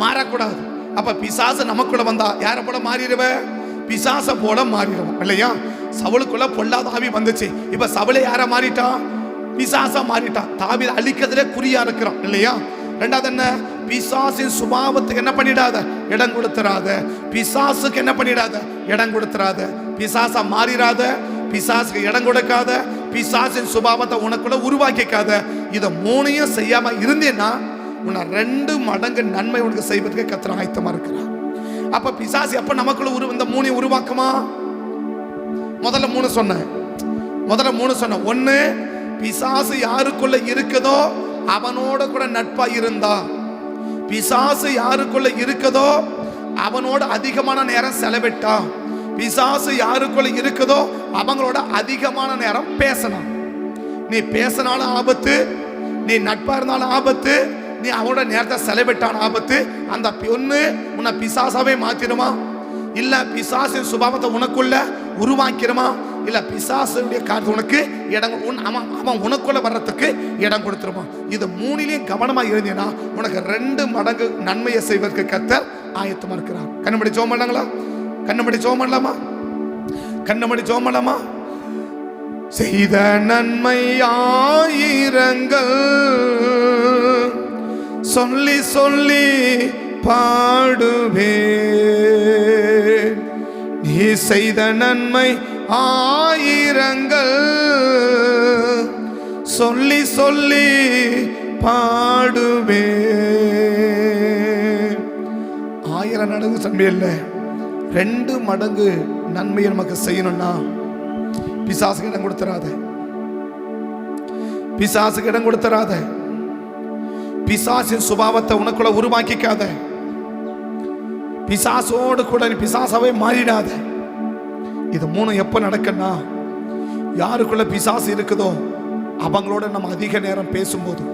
மாறக்கூடாது. அப்ப பிசாசு நமக்குள்ள வந்தா யார போல மாறிடுவ, பிசாச போல மாறிடுவோம் இல்லையா. சவுலுக்குள்ள பொல்லாத ஆவி வந்துச்சு. இப்ப சவுலை யார மாறிட்டான், பிசாசா மாறிட்டான். தாவீது அழிக்கிறதுல குறியா இருக்கிறான் இல்லையா. 2வது என்ன, பிசாசின் சுபாவத்துக்கு என்ன பண்ணிடாத, இடம் கொடுத்துறாத. பிசாசுக்கு என்ன பண்ணிடாத, இடம் கொடுத்துறாத. பிசாசா மாறிடாத, பிசாசுக்கு இடம் கொடுக்காத, பிசாசின் சுபாவத்தை உனக்குள்ள உருவாக்கிக்காத. இதை 3ஐயும் செய்யாம இருந்தேன்னா உன்னை 2 மடங்கு நன்மை உனக்கு செய்வதற்கு கர்த்தர் ஆயத்தமா இருக்கிறார். அப்ப பிசாசு எப்ப நமக்குள்ள இந்த 3 உருவாக்குமா? முதல்ல 3 சொன்னேன். 1, பிசாசு யாருக்குள்ள இருக்குதோ அவனோட கூட நட்பா இருந்தா, பிசாசு யாருக்குள்ள இருக்குதோ அவனோட அதிகமான நேரம் செலவிட்டா, பிசாசு யாருக்குள்ள இருக்குதோ அவங்களோட அதிகமான நேரம் பேசணும். நீ பேசினாலும் ஆபத்து, நீ நட்பா இருந்தாலும் ஆபத்து, நீ அவனோட நேரத்தை செலவிட்டான ஆபத்து. அந்த பொண்ணு உன்னை பிசாசாவே மாத்திடுமா, இல்ல பிசாசின் சுபாவத்தை உனக்குள்ள உருவாக்கிடுமா, இல்ல பிசாசுடைய காரியத்தை உனக்கு இடம் அவன் உனக்குள்ள வர்றதுக்கு இடம் கொடுத்துருமா. இது 3லையும் கவனமா இருந்தீங்கன்னா உனக்கு 2 மடங்கு நன்மையை செய்வதற்கு கர்த்தர் ஆயத்தமா இருக்கிறார். கண்ணமடி ஜெபம் பண்ணலாங்களா? கண்ணமடி ஜெபம் பண்ணலாமா? கண்ணமடி ஜெபம் பண்ணலாமா? செய்த நன்மை ஆயிரங்கள் சொல்லி சொல்லி பாடுவே, நீ செய்த நன்மை ஆயிரங்கள் சொல்லி சொல்லி பாடுவே. 1000 மடங்கு நன்மை இல்ல, 2 மடங்கு நன்மையை நமக்கு செய்யணும்னா பிசாசுக்கு இடம் கொடுத்துறாத, பிசாசுக்கு இடம் கொடுத்துறாத, பிசாசின் சுபாவத்தை உனக்குள்ள உருவாக்கிக்காத, பிசாசோடு கூட நீ பிசாசாவே மாறிடாத. இது 3 எப்ப நடக்குன்னா, யாருக்குள்ள பிசாசு இருக்குதோ அவங்களோட நம்ம அதிக நேரம் பேசும்போது,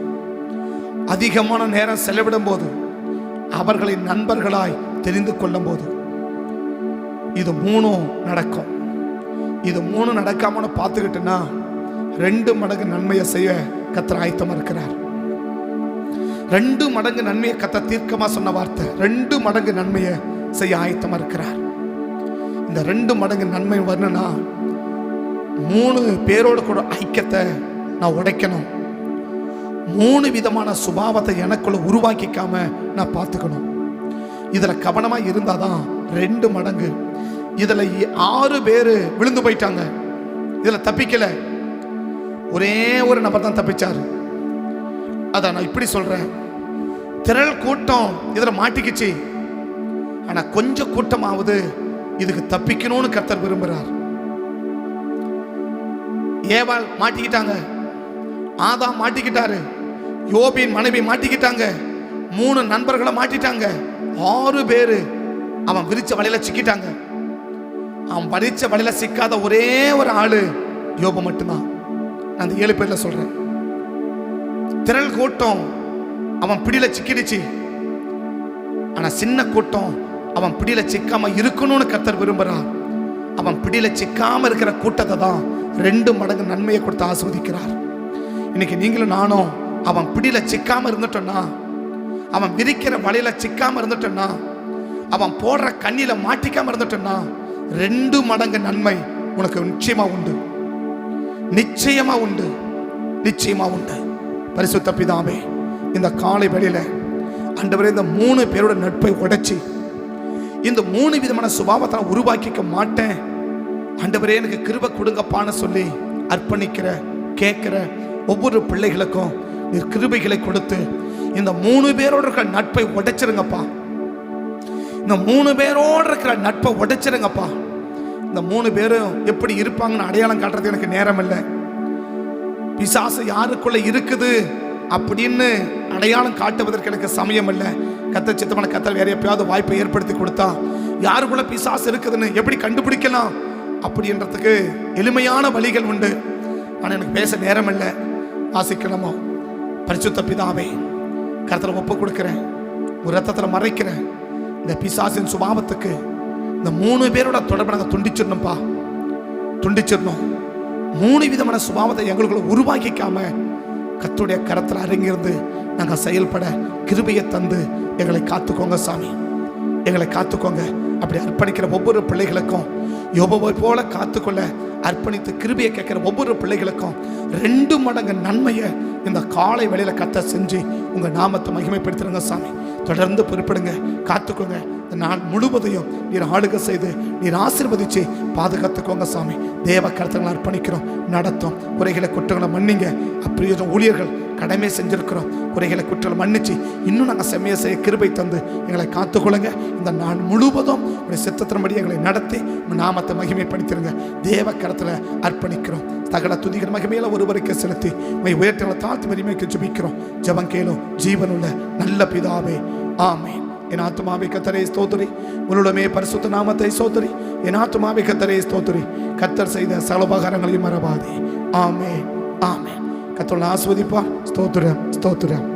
அதிகமான நேரம் செலவிடும் போது, அவர்களை நண்பர்களாய் தெரிந்து கொள்ளும் போது, இது 3 நடக்கும். இது 3 நடக்காம பார்த்துக்கிட்டுனா 2 மடங்கு நன்மையை செய்ய கர்த்தர் ஆயத்தமா இருக்கிறார். 2 மடங்கு நன்மையை கர்த்தர் தீர்க்கமா சொன்ன வார்த்தை, 2 மடங்கு நன்மையை செய்ய ஆயத்தமா இருக்கிறார். இந்த 2 மடங்கு நன்மை வரணும்னா 3 பேரோட கூட ஐக்கியத்தை நான் உடைக்கணும். 3 விதமான சுபாவத்தை எனக்குள்ள உருவாக்கிக்காம நான் பார்த்துக்கணும். இதுல கவனமா இருந்தாதான் 2 மடங்கு. இதுல 6 பேரு விழுந்து போயிட்டாங்க, இதுல தப்பிக்கல, ஒரே ஒரு நபர் தான் தப்பிச்சாரு. அதான் நான் இப்படி சொல்றேன், திரள் கூட்டம் இதுல மாட்டிக்கிச்சு, ஆனா கொஞ்சம் கூட்டமாவது இதுக்கு தப்பிக்கணும்னு கர்த்தர் விரும்புறார். ஏவாள் மாட்டிக்கிட்டாங்க, ஆதாம் மாட்டிக்கிட்டாரு, யோபின் மனைவி மாட்டிக்கிட்டாங்க, 3 நண்பர்களை மாட்டிட்டாங்க, 6 பேரு அவன் விரிச்ச வலையில சிக்கிட்டாங்க. அவன் விரிச்ச வலையில சிக்காத ஒரே ஒரு ஆளு யோபு மட்டும்தான். அந்த 7 பேர்ல சொல்றேன். திரள் கூட்டம் அவன் பிடியில சிக்கிடுச்சு, ஆனா சின்ன கூட்டம் அவன் பிடியில சிக்காம இருக்கணும்னு கர்த்தர் விரும்புறான். அவன் பிடியில சிக்காம இருக்கிற கூட்டத்தை தான் 2 மடங்கு நன்மையை கொடுத்து ஆஸ்வதிக்கிறார். இன்னைக்கு நீங்களும் நானும் அவன் பிடியில சிக்காம இருந்துட்டோம்னா, அவன் விரிக்கிற வலையில சிக்காம இருந்துட்டோம்னா, அவன் போடுற கண்ணில மாட்டிக்காம இருந்துட்டோம்னா 2 மடங்கு நன்மை உனக்கு நிச்சயமா உண்டு, நிச்சயமா உண்டு, நிச்சயமா உண்டு. பரிசுத்த பிதாவே, இந்த காலை வேளையில ஆண்டவரே, இந்த 3 பேரோட நட்பை உடைச்சி இந்த 3 விதமான சுபாவத்தை உருவாக்கிக்க மாட்டேன் ஆண்டவரே, எனக்கு கிருபை கொடுங்கப்பான்னு சொல்லி அர்ப்பணிக்கிற கேட்கிற ஒவ்வொரு பிள்ளைகளுக்கும் நீர் கிருபைகளை கொடுத்து இந்த 3 பேரோட இருக்கிற நட்பை உடைச்சிருங்கப்பா. இந்த 3 பேரோட இருக்கிற நட்பை உடைச்சிருங்கப்பா. இந்த 3 பேரும் எப்படி இருப்பாங்கன்னு அடையாளம் காட்டுறது எனக்கு நேரம் இல்லை. பிசாசு யாருக்குள்ள இருக்குது அப்படின்னு அடையாளம் காட்டுவதற்கு எனக்கு சமயம் இல்லை. கர்த்தர் சித்தமான கர்த்தர் வேற எப்பயாவது வாய்ப்பை ஏற்படுத்தி கொடுத்தா யாருக்குள்ள பிசாசு இருக்குதுன்னு எப்படி கண்டுபிடிக்கலாம் அப்படின்றதுக்கு எளிமையான வழிகள் உண்டு. ஆனால் எனக்கு பேச நேரம் இல்லை. வாசிக்கலாமோ? பரிசுத்த பிதாவே, கர்த்தரை ஒப்பு கொடுக்கிறேன், ஒரு ரத்தத்தில் மறைக்கிறேன். இந்த பிசாசின் சுபாவத்துக்கு இந்த 3 பேரோட தொடர்பை நாங்கள் துண்டிச்சிடணும்ப்பா, துண்டிச்சிடணும். 3 விதமான சுபாவத்தை எங்களுக்குள்ள உருவாக்கிக்காம கர்த்தருடைய கரத்தில் அரங்கிருந்து நாங்கள் செயல்பட கிருபையை தந்து எங்களை காத்துக்கோங்க சாமி, எங்களை காத்துக்கோங்க. அப்படி அர்ப்பணிக்கிற ஒவ்வொரு பிள்ளைகளுக்கும் யோபுவை போல காத்துக்கொள்ள அர்ப்பணித்து கிருபையை கேட்கிற ஒவ்வொரு பிள்ளைகளுக்கும் 2 மடங்கு நன்மையை இந்த காலை வேளையில கர்த்தர் செஞ்சு உங்க நாமத்தை மகிமைப்படுத்துறங்க சாமி. தொடர்ந்து பொறுப்படுங்க, காத்துக்கோங்க. இந்த நாள் முழுவதையும் நீர் ஆளுகை செய்து நீர் ஆசீர்வதிச்சு பாதுகாத்துக்கோங்க சாமி. தேவ கருத்துக்களை அர்ப்பணிக்கிறோம், நடத்தும், குறைகளை குற்றங்களை மன்னிங்க. அப்படியே ஊழியர்கள் கடமை செஞ்சிருக்கிறோம். குறைகளை குற்றங்களை மன்னிச்சு இன்னும் நாங்கள் செம்மையை செய்ய கிருபை தந்து எங்களை காத்துக்கொள்ளுங்க. இந்த நாள் முழுவதும் உடைய சித்தத்தின்படி எங்களை நடத்தி நாமத்தை மகிமைப்படுத்திருங்க. தேவ கரத்தில் அர்ப்பணிக்கிறோம். சகல துதிகர மகிமையில ஒருவருக்கு செலுத்தி உயர்த்தலை தாழ்த்து மகிமைக்கு ஜெபிக்கிறோம். ஜெபம் கேளும் ஜீவனுள்ள நல்ல பிதாவே, ஆமென். என் ஆத்துமாவே கர்த்தரை ஸ்தோத்திரி, உன்னுடமே பரிசுத்த நாமத்தை ஸ்தோத்திரி. என் ஆத்துமாவே கர்த்தரை ஸ்தோத்திரி, கர்த்தர் செய்த சகல உபகாரங்களையும் மறவாதே. ஆமென், ஆமென். கர்த்தர் ஆசீர்வதிப்பார். ஸ்தோத்திரம், ஸ்தோத்திரம்.